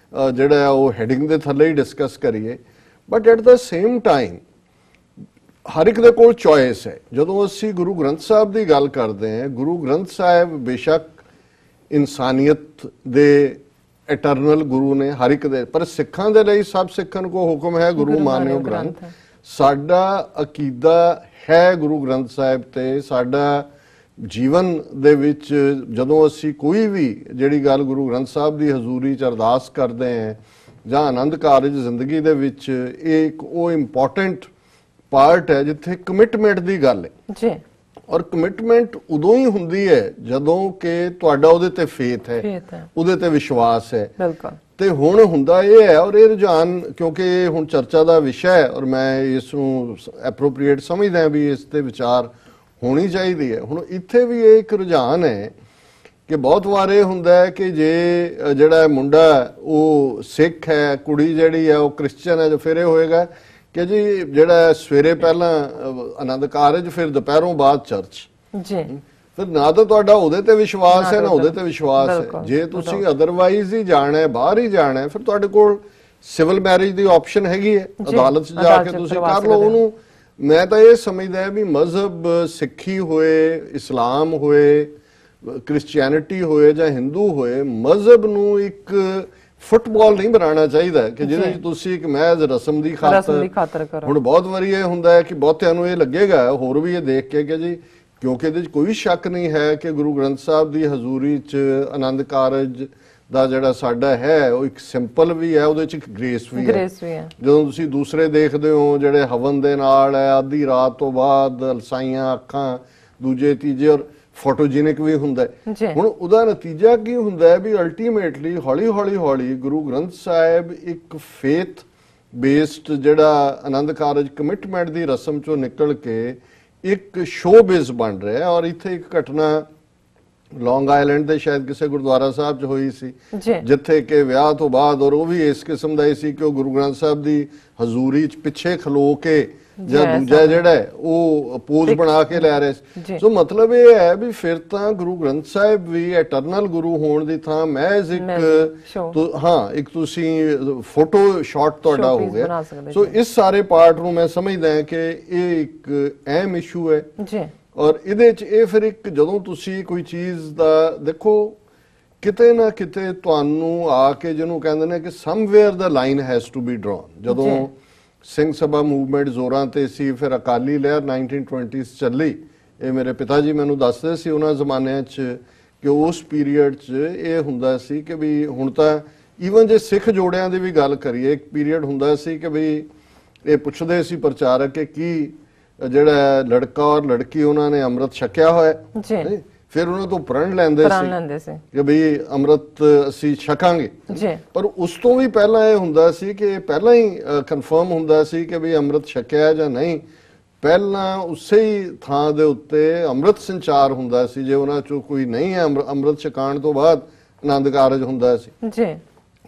ਜਿਹੜਾ ਉਹ ਹੈਡਿੰਗ ਦੇ ਥੱਲੇ ਹੀ ਡਿਸਕਸ ਕਰੀਏ, but at the same time ਹਰ ਇੱਕ ਦੇ ਕੋਲ ਚੋਇਸ ਹੈ। ਜਦੋਂ ਅਸੀਂ ਗੁਰੂ ਗ੍ਰੰਥ ਸਾਹਿਬ ਦੀ ਗੱਲ ਕਰਦੇ ਹਾਂ, ਗੁਰੂ ਗ੍ਰੰਥ ਸਾਹਿਬ ਬੇਸ਼ੱਕ ਇਨਸਾਨੀਅਤ ਦੇ ਇਟਰਨਲ ਗੁਰੂ ਨੇ ਹਰ ਇੱਕ ਦੇ, ਪਰ ਸਿੱਖਾਂ ਦੇ ਲਈ ਸਭ ਸਿੱਖਣ ਕੋ ਹੁਕਮ ਹੈ ਗੁਰੂ ਮਾਨਿਓ ਗ੍ਰੰਥ। ਸਾਡਾ ਅਕੀਦਾ ਹੈ ਗੁਰੂ ਗ੍ਰੰਥ ਸਾਹਿਬ ਤੇ। ਸਾਡਾ ਜੀਵਨ ਦੇ ਵਿੱਚ ਜਦੋਂ ਅਸੀਂ ਕੋਈ ਵੀ ਜਿਹੜੀ ਗੱਲ ਗੁਰੂ ਗ੍ਰੰਥ ਸਾਹਿਬ ਦੀ ਹਜ਼ੂਰੀ 'ਚ ਅਰਦਾਸ ਕਰਦੇ ਹਾਂ ਜਾਂ ਆਨੰਦ ਕਾਰਜ ਜ਼ਿੰਦਗੀ ਦੇ ਵਿੱਚ, ਇਹ ਇੱਕ ਉਹ ਇੰਪੋਰਟੈਂਟ ਪਾਰਟ ਹੈ ਜਿੱਥੇ ਕਮਿਟਮੈਂਟ ਦੀ ਗੱਲ ਹੈ ਜੀ। ਔਰ ਕਮਿਟਮੈਂਟ ਉਦੋਂ ਹੀ ਹੁੰਦੀ ਹੈ ਜਦੋਂ ਕਿ ਤੁਹਾਡਾ ਉਹਦੇ ਤੇ ਫੇਥ ਹੈ, ਉਹਦੇ ਤੇ ਵਿਸ਼ਵਾਸ ਹੈ। ਬਿਲਕੁਲ। ਤੇ ਹੁਣ ਹੁੰਦਾ ਇਹ ਹੈ, ਔਰ ਇਹ ਰੁਝਾਨ ਕਿਉਂਕਿ ਇਹ ਹੁਣ ਚਰਚਾ ਦਾ ਵਿਸ਼ਾ ਹੈ ਔਰ ਮੈਂ ਇਸ ਨੂੰ ਐਪਰੋਪ੍ਰੀਏਟ ਸਮਝਦਾ ਵੀ ਇਸ ਤੇ ਵਿਚਾਰ ਹੋਣੀ ਚਾਹੀਦੀ ਹੈ। ਹੁਣ ਇੱਥੇ ਵੀ ਇਹ ਇੱਕ ਰੁਝਾਨ ਹੈ ਕਿ ਬਹੁਤ ਵਾਰ ਇਹ ਹੁੰਦਾ ਹੈ ਕਿ ਜੇ ਜਿਹੜਾ ਮੁੰਡਾ ਉਹ ਸਿੱਖ ਹੈ, ਕੁੜੀ ਜਿਹੜੀ ਹੈ ਉਹ ਕ੍ਰਿਸਚਨ ਹੈ, ਫਿਰ ਇਹ ਹੋਏਗਾ ਕਿ ਜੀ ਜਿਹੜਾ ਸਵੇਰੇ ਪਹਿਲਾਂ ਆਨੰਦ ਕਾਰਜ, ਫਿਰ ਦੁਪਹਿਰੋਂ ਬਾਅਦ ਚਰਚ ਜੀ। ਫਿਰ ਨਾ ਤਾਂ ਤੁਹਾਡਾ ਉਹਦੇ ਤੇ ਵਿਸ਼ਵਾਸ ਹੈ ਨਾ ਉਹਦੇ ਤੇ ਵਿਸ਼ਵਾਸ ਹੈ। ਜੇ ਤੁਸੀਂ ਅਦਰਵਾਈਜ਼ ਹੀ ਜਾਣਾ ਹੈ, ਬਾਹਰ ਹੀ ਜਾਣਾ ਹੈ, ਫਿਰ ਤੁਹਾਡੇ ਕੋਲ ਸਿਵਲ ਮੈਰਿਜ ਦੀ ਆਪਸ਼ਨ ਹੈਗੀ ਹੈ, ਅਦਾਲਤ 'ਚ ਜਾ ਕੇ ਤੁਸੀਂ ਕਰ ਲਓ ਉਹਨੂੰ। ਮੈਂ ਤਾਂ ਇਹ ਸਮਝਦਾ ਵੀ ਮਜ਼ਹਬ ਸਿੱਖੀ ਹੋਏ, ਇਸਲਾਮ ਹੋਏ, ਕ੍ਰਿਸਚੀਅਨਿਟੀ ਹੋਏ ਜਾਂ ਹਿੰਦੂ ਹੋਏ, ਮਜ਼ਹਬ ਨੂੰ ਇੱਕ ਫੁੱਟਬਾਲ ਨਹੀਂ ਬਣਾਉਣਾ ਚਾਹੀਦਾ ਕਿ ਜਿਹਦੇ ਵਿੱਚ ਤੁਸੀਂ ਇੱਕ ਮਹਿਜ਼ ਰਸਮ ਦੀ ਖਾਤਰ ਕਰੋ। ਹੁਣ ਬਹੁਤ ਵਾਰੀ ਇਹ ਹੁੰਦਾ ਹੈ ਕਿ ਬਹੁਤਿਆਂ ਨੂੰ ਇਹ ਲੱਗੇਗਾ ਹੋਰ ਵੀ ਇਹ ਦੇਖ ਕੇ ਕਿ ਜੀ ਕਿਉਂਕਿ ਇਹਦੇ 'ਚ ਕੋਈ ਸ਼ੱਕ ਨਹੀਂ ਹੈ ਕਿ ਗੁਰੂ ਗ੍ਰੰਥ ਸਾਹਿਬ ਦੀ ਹਜ਼ੂਰੀ 'ਚ ਆਨੰਦ ਕਾਰਜ ਦਾ ਜਿਹੜਾ ਸਾਡਾ ਹੈ ਉਹ ਇੱਕ ਸਿੰਪਲ ਵੀ ਹੈ, ਉਹਦੇ 'ਚ ਇੱਕ ਗ੍ਰੇਸ ਵੀ ਹੈ। ਜਦੋਂ ਤੁਸੀਂ ਦੂਸਰੇ ਦੇਖਦੇ ਹੋ ਜਿਹੜੇ ਹਵਨ ਦੇ ਨਾਲ ਹੈ, ਅੱਧੀ ਰਾਤ ਤੋਂ ਬਾਅਦ ਲਸਾਈਆਂ ਅੱਖਾਂ, ਦੂਜੇ ਤੀਜੇ, ਔਰ ਫੋਟੋਜੈਨਿਕ ਵੀ ਹੁੰਦਾ। ਹੁਣ ਉਹਦਾ ਨਤੀਜਾ ਕੀ ਹੁੰਦਾ ਹੈ ਵੀ ਅਲਟੀਮੇਟਲੀ ਹੌਲੀ ਹੌਲੀ ਗੁਰੂ ਗ੍ਰੰਥ ਸਾਹਿਬ ਇੱਕ ਫੇਥ ਬੇਸਡ ਜਿਹੜਾ ਆਨੰਦ ਕਾਰਜ ਕਮਿਟਮੈਂਟ ਦੀ ਰਸਮ ਚੋਂ ਨਿਕਲ ਕੇ ਇੱਕ ਸ਼ੋਬਿਜ਼ ਬਣ ਰਿਹਾ। ਔਰ ਇੱਥੇ ਇੱਕ ਘਟਨਾ ਲੌਂਗ ਆਈਲੈਂਡ ਦੇ ਸ਼ਾਇਦ ਕਿਸੇ ਗੁਰਦੁਆਰਾ ਸਾਹਿਬ 'ਚ ਹੋਈ ਸੀ ਜਿੱਥੇ ਕਿ ਵਿਆਹ ਤੋਂ ਬਾਅਦ, ਔਰ ਉਹ ਵੀ ਇਸ ਕਿਸਮ ਦਾ ਹੀ ਸੀ ਕਿ ਉਹ ਗੁਰੂ ਗ੍ਰੰਥ ਸਾਹਿਬ ਦੀ ਹਜ਼ੂਰੀ 'ਚ ਪਿੱਛੇ ਖਲੋ ਕੇ ਜਾਂ ਦੂਜਾ ਜਿਹੜਾ ਉਹ ਪੋਜ਼ ਬਣਾ ਕੇ ਲੈ ਰਹੇ ਸੀ। ਸੋ ਮਤਲਬ ਇਹ ਹੈ ਵੀ ਫਿਰ ਤਾਂ ਗੁਰੂ ਗ੍ਰੰਥ ਸਾਹਿਬ ਵੀ ਇਟਰਨਲ ਗੁਰੂ ਹੋਣ ਦੀ ਥਾਂ ਮਹਿਜ਼ ਇੱਕ ਤੁਸੀਂ ਫੋਟੋ ਸ਼ਾਟ ਤੁਹਾਡਾ ਹੋ ਗਿਆ। ਸੋ ਇਸ ਸਾਰੇ ਪਾਰਟ ਨੂੰ ਮੈਂ ਸਮਝਦਾ ਹਾਂ ਕਿ ਇਹ ਇੱਕ ਅਹਿਮ ਇਸ਼ੂ ਹੈ। ਔਰ ਇਹਦੇ 'ਚ ਇਹ ਫਿਰ ਇੱਕ ਜਦੋਂ ਤੁਸੀਂ ਕੋਈ ਚੀਜ਼ ਦਾ ਦੇਖੋ ਕਿਤੇ ਨਾ ਕਿਤੇ ਤੁਹਾਨੂੰ ਆ ਕੇ ਜਿਹਨੂੰ ਕਹਿੰਦੇ ਨੇ ਕਿ somewhere the line has to be drawn. ਜਦੋਂ ਸਿੰਘ ਸਭਾ ਮੂਵਮੈਂਟ ਜ਼ੋਰਾਂ ਤੇ ਸੀ, ਫਿਰ ਅਕਾਲੀ ਲਹਿਰ 1920s ਚੱਲੀ। ਇਹ ਮੇਰੇ ਪਿਤਾ ਜੀ ਮੈਨੂੰ ਦੱਸਦੇ ਸੀ ਉਹਨਾਂ ਜ਼ਮਾਨਿਆਂ 'ਚ ਕਿ ਉਸ ਪੀਰੀਅਡ 'ਚ ਇਹ ਹੁੰਦਾ ਸੀ ਕਿ ਵੀ ਹੁਣ ਤਾਂ ਈਵਨ ਜੇ ਸਿੱਖ ਜੋੜਿਆਂ ਦੀ ਵੀ ਗੱਲ ਕਰੀਏ, ਇੱਕ ਪੀਰੀਅਡ ਹੁੰਦਾ ਸੀ ਕਿ ਵੀ ਇਹ ਪੁੱਛਦੇ ਸੀ ਪ੍ਰਚਾਰਕ ਕਿ ਕੀ ਜਿਹੜਾ ਲੜਕਾ ਔਰ ਲੜਕੀ ਉਹਨਾਂ ਨੇ ਅੰਮ੍ਰਿਤ ਛਕਿਆ ਹੋਇਆ, ਫਿਰ ਉਹਨਾਂ ਤੋਂ ਪ੍ਰਣ ਲੈਂਦੇ ਸੀ ਕਿ ਬਈ ਅੰਮ੍ਰਿਤ ਅਸੀਂ ਛਕਾਂਗੇ। ਪਰ ਉਸ ਤੋਂ ਵੀ ਪਹਿਲਾਂ ਇਹ ਹੁੰਦਾ ਸੀ ਕਿ ਪਹਿਲਾਂ ਹੀ ਕਨਫਰਮ ਹੁੰਦਾ ਸੀ ਕਿ ਬਈ ਅੰਮ੍ਰਿਤ ਛਕਿਆ ਜਾਂ ਨਹੀਂ। ਪਹਿਲਾਂ ਉਸੇ ਹੀ ਥਾਂ ਦੇ ਉੱਤੇ ਅੰਮ੍ਰਿਤ ਸੰਚਾਰ ਹੁੰਦਾ ਸੀ। ਜੇ ਉਹਨਾਂ ਚੋਂ ਕੋਈ ਨਹੀਂ ਹੈ, ਅੰਮ੍ਰਿਤ ਛਕਾਉਣ ਤੋਂ ਬਾਅਦ ਆਨੰਦ ਕਾਰਜ ਹੁੰਦਾ ਸੀ।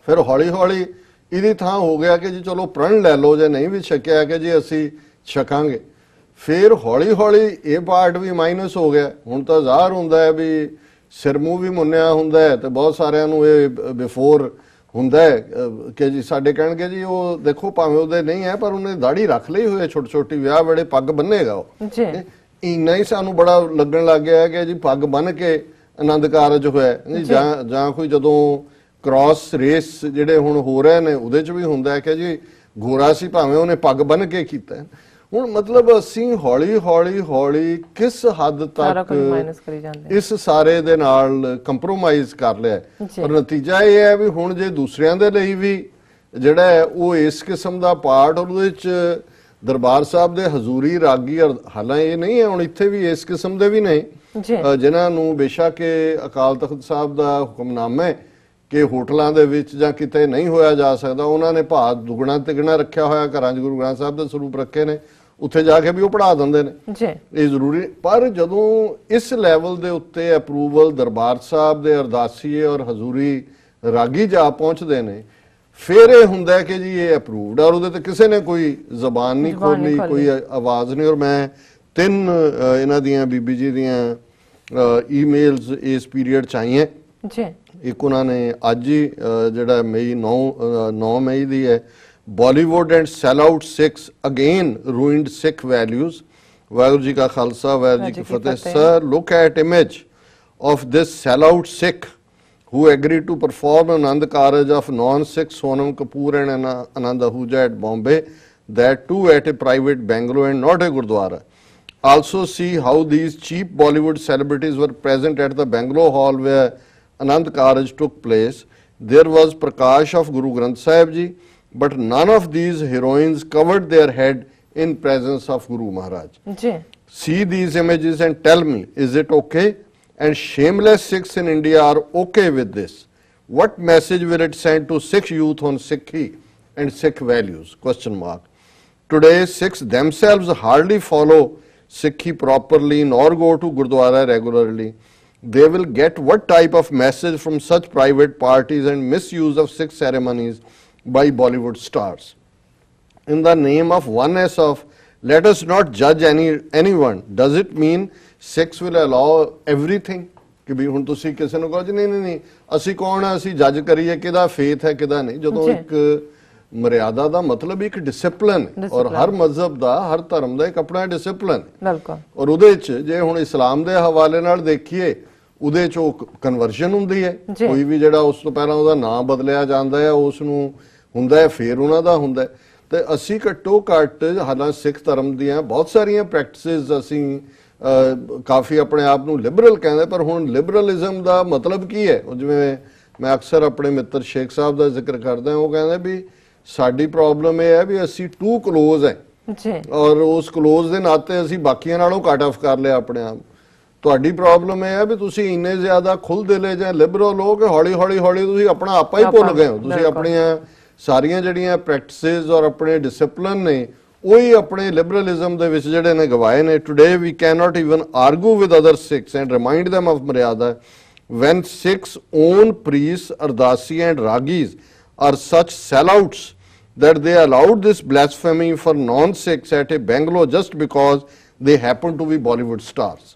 ਫਿਰ ਹੌਲੀ ਹੌਲੀ ਇਹਦੀ ਥਾਂ ਹੋ ਗਿਆ ਕਿ ਜੀ ਚਲੋ ਪ੍ਰਣ ਲੈ ਲਓ, ਜੇ ਨਹੀਂ ਵੀ ਛਕਿਆ ਕਿ ਜੀ ਅਸੀਂ ਛਕਾਂਗੇ। ਫਿਰ ਹੌਲੀ ਹੌਲੀ ਇਹ ਪਾਰਟ ਵੀ ਮਾਈਨਸ ਹੋ ਗਿਆ। ਹੁਣ ਤਾਂ ਜ਼ਾਹਰ ਹੁੰਦਾ ਹੈ ਵੀ ਸਿਰ ਮੂੰਹ ਵੀ ਮੁੰਨਿਆ ਹੁੰਦਾ ਹੈ ਤੇ ਬਹੁਤ ਸਾਰਿਆਂ ਨੂੰ ਇਹ ਬਿਫੋਰ ਹੁੰਦਾ ਹੈ ਕਿ ਜੀ ਸਾਡੇ ਕਹਿਣਗੇ ਜੀ ਉਹ ਦੇਖੋ ਭਾਵੇਂ ਉਹਦੇ ਨਹੀਂ ਹੈ ਪਰ ਉਹਨੇ ਦਾੜੀ ਰੱਖ ਲਈ ਹੋਈ ਹੈ, ਛੋਟੀ ਛੋਟੀ, ਵਿਆਹ ਵੇਲੇ ਪੱਗ ਬੰਨੇਗਾ ਉਹ। ਇੰਨਾ ਹੀ ਸਾਨੂੰ ਬੜਾ ਲੱਗਣ ਲੱਗ ਗਿਆ ਕਿ ਜੀ ਪੱਗ ਬੰਨ ਕੇ ਆਨੰਦ ਕਾਰਜ ਹੋਇਆ। ਜਾਂ ਕੋਈ ਜਦੋਂ ਕ੍ਰਾਸ ਰੇਸ ਜਿਹੜੇ ਹੁਣ ਹੋ ਰਹੇ ਨੇ ਉਹਦੇ 'ਚ ਵੀ ਹੁੰਦਾ ਹੈ ਕਿ ਜੀ ਗੋਰਾ ਸੀ ਭਾਵੇਂ ਉਹਨੇ ਪੱਗ ਬੰਨ ਕੇ ਕੀਤਾ। ਹੁਣ ਮਤਲਬ ਅਸੀਂ ਹੌਲੀ ਹੌਲੀ ਕਿਸ ਹੱਦ ਤੱਕ ਇਸ ਸਾਰੇ ਦੇ ਨਾਲ ਕੰਪਰੋਮਾਈਜ਼ ਕਰ ਲਿਆ। ਪਰ ਨਤੀਜਾ ਇਹ ਹੈ ਵੀ ਹੁਣ ਜੇ ਦੂਸਰਿਆਂ ਦੇ ਲਈ ਵੀ ਜਿਹੜਾ ਹੈ ਉਹ ਇਸ ਕਿਸਮ ਦਾ ਪਾਰਟ, ਉਹਦੇ 'ਚ ਦਰਬਾਰ ਸਾਹਿਬ ਦੇ ਹਜ਼ੂਰੀ ਰਾਗੀ, ਹਾਲਾਂ ਇਹ ਨਹੀਂ ਹੈ ਹੁਣ ਇੱਥੇ ਵੀ ਇਸ ਕਿਸਮ ਦੇ ਵੀ ਨੇ ਜਿਨ੍ਹਾਂ ਨੂੰ ਬੇਸ਼ੱਕ ਅਕਾਲ ਤਖਤ ਸਾਹਿਬ ਦਾ ਹੁਕਮਨਾਮਾ ਹੈ ਕਿ ਹੋਟਲਾਂ ਦੇ ਵਿੱਚ ਜਾਂ ਕਿਤੇ ਨਹੀਂ ਹੋਇਆ ਜਾ ਸਕਦਾ, ਉਹਨਾਂ ਨੇ ਭਾਅ ਦੁਗਣਾ ਤਿਗਣਾ ਰੱਖਿਆ ਹੋਇਆ, ਘਰਾਂ 'ਚ ਗੁਰੂ ਗ੍ਰੰਥ ਸਾਹਿਬ ਦੇ ਸਰੂਪ ਰੱਖੇ ਨੇ, ਉੱਥੇ ਜਾ ਕੇ ਵੀ ਉਹ ਪੜ੍ਹਾ ਦਿੰਦੇ ਨੇ। ਇਹ ਜ਼ਰੂਰੀ। ਪਰ ਜਦੋਂ ਇਸ ਲੈਵਲ ਦੇ ਉੱਤੇ ਅਪਰੂਵਲ ਦਰਬਾਰ ਸਾਹਿਬ ਦੇ ਅਰਦਾਸੀਏ ਔਰ ਹਜ਼ੂਰੀ ਰਾਗੀ ਜਾ ਪਹੁੰਚਦੇ ਨੇ, ਫਿਰ ਇਹ ਹੁੰਦਾ ਕਿ ਜੀ ਇਹ ਅਪਰੂਵਡ, ਔਰ ਉਹਦੇ ਤੇ ਕਿਸੇ ਨੇ ਕੋਈ ਜ਼ਬਾਨ ਨਹੀਂ ਖੋਲੀ, ਕੋਈ ਆਵਾਜ਼ ਨਹੀਂ। ਔਰ ਮੈਂ 3 ਇਹਨਾਂ ਦੀਆਂ ਬੀਬੀ ਜੀ ਦੀਆਂ ਈਮੇਲਸ ਇਸ ਪੀਰੀਅਡ ਚ ਆਈਆਂ ਜੀ। ਇੱਕ ਉਹਨਾਂ ਨੇ ਅੱਜ ਹੀ ਜਿਹੜਾ ਮਈ 9 ਮਈ ਦੀ ਹੈ, Bollywood and sell out Sikhs again ruined Sikh values. Waheguru ji ਕਾ ਖਾਲਸਾ, ਵਾਹਿਗੁਰੂ ਜੀ ਕੀ ਫਤਿਹ। Sir, look at image of this sellout Sikh who agreed to perform Anand Karaj of non-Sikh Sonam Kapoor and Anand Ahuja at Bombay, that too at a private bungalow and not a Gurdwara. Also see how these cheap Bollywood celebrities were present at the bungalow hall where Anand Karaj took place. There was Prakash of Guru Granth Sahib Ji, but none of these heroines covered their head in presence of Guru Maharaj. See these images and tell me, is it okay? And shameless Sikhs in India are okay with this. What message will it send to Sikh youth on Sikhi and Sikh values? Question mark. Today, Sikhs themselves hardly follow Sikhi properly nor go to Gurdwara regularly. They will get what type of message from such private parties and misuse of Sikh ceremonies by Bollywood stars? In the name of oneness of let us not judge anyone, does it mean Sikhs will allow everything? ਕਿ ਵੀ ਹੁਣ ਤੁਸੀਂ ਕਿਸੇ ਨੂੰ ਕਹੋ ਜੀ ਨਹੀਂ ਨਹੀਂ ਨਹੀਂ ਅਸੀਂ ਕੌਣ ਆ, ਅਸੀਂ ਜੱਜ ਕਰੀਏ ਕਿਹਦਾ ਫੇਥ ਹੈ ਕਿਹਦਾ ਨਹੀਂ। ਜਦੋਂ ਇੱਕ ਮਰਿਆਦਾ ਦਾ ਮਤਲਬ ਇੱਕ ਡਿਸਪਲਿਨ ਹੈ, ਔਰ ਹਰ ਮਜ਼ਹਬ ਦਾ, ਹਰ ਧਰਮ ਦਾ ਇੱਕ ਆਪਣਾ ਡਿਸਪਲਿਨ ਹੈ। ਔਰ ਉਹਦੇ ਚ ਜੇ ਹੁਣ ਇਸਲਾਮ ਦੇ ਹਵਾਲੇ ਨਾਲ ਦੇਖੀਏ, ਉਹਦੇ ਚ ਉਹ ਕਨਵਰਜਨ ਹੁੰਦੀ ਹੈ। ਕੋਈ ਵੀ ਜਿਹੜਾ ਉਸ ਤੋਂ ਪਹਿਲਾਂ ਉਹਦਾ ਨਾਮ ਬਦਲਿਆ ਜਾਂਦਾ ਹੈ, ਉਸ ਨੂੰ ਹੁੰਦਾ ਹੈ, ਫਿਰ ਉਹਨਾਂ ਦਾ ਹੁੰਦਾ ਹੈ। ਤੇ ਅਸੀਂ ਘੱਟੋ ਘੱਟ ਹਾਲਾਂ ਸਿੱਖ ਧਰਮ ਦੀਆਂ ਬਹੁਤ ਸਾਰੀਆਂ ਪ੍ਰੈਕਟਿਸਿਸ ਅਸੀਂ ਕਾਫੀ ਆਪਣੇ ਆਪ ਨੂੰ ਲਿਬਰਲ ਕਹਿੰਦੇ, ਪਰ ਹੁਣ ਲਿਬਰਲਿਜ਼ਮ ਦਾ ਮਤਲਬ ਕੀ ਹੈ? ਉਹ ਜਿਵੇਂ ਮੈਂ ਅਕਸਰ ਆਪਣੇ ਮਿੱਤਰ ਸ਼ੇਖ ਸਾਹਿਬ ਦਾ ਜ਼ਿਕਰ ਕਰਦਾ, ਉਹ ਕਹਿੰਦੇ ਵੀ ਸਾਡੀ ਪ੍ਰੋਬਲਮ ਇਹ ਹੈ ਵੀ ਅਸੀਂ ਟੂ ਕਲੋਜ਼ ਹੈ ਔਰ ਉਸ ਕਲੋਜ਼ ਦੇ ਨਾਤੇ ਅਸੀਂ ਬਾਕੀਆਂ ਨਾਲੋਂ ਕੱਟ ਆਫ ਕਰ ਲਿਆ ਆਪਣੇ ਆਪ। ਤੁਹਾਡੀ ਪ੍ਰੋਬਲਮ ਇਹ ਹੈ ਵੀ ਤੁਸੀਂ ਇੰਨੇ ਜ਼ਿਆਦਾ ਖੁੱਲ੍ਹ ਦਿਲੇ ਜਾਂ ਲਿਬਰਲ ਹੋ ਕਿ ਹੌਲੀ ਹੌਲੀ ਹੌਲੀ ਤੁਸੀਂ ਆਪਣਾ ਆਪਾ ਹੀ ਭੁੱਲ ਗਏ ਹੋ। ਤੁਸੀਂ ਆਪਣੀਆਂ ਸਾਰੀਆਂ ਜਿਹੜੀਆਂ ਪ੍ਰੈਕਟਿਸਿਸ ਔਰ ਆਪਣੇ ਡਿਸਪਲਿਨ ਨੇ ਉਹੀ ਆਪਣੇ ਲਿਬਰਲਿਜ਼ਮ ਦੇ ਵਿੱਚ ਜਿਹੜੇ ਨੇ ਗਵਾਏ ਨੇ। Today we can not even argue with other Sikhs and remind them of ਮਰਿਆਦਾ when Sikhs own priests, Ardasi and Ragis are such sellouts that they allowed this blasphemy for non-Sikhs at a bungalow just because they happen to be Bollywood stars.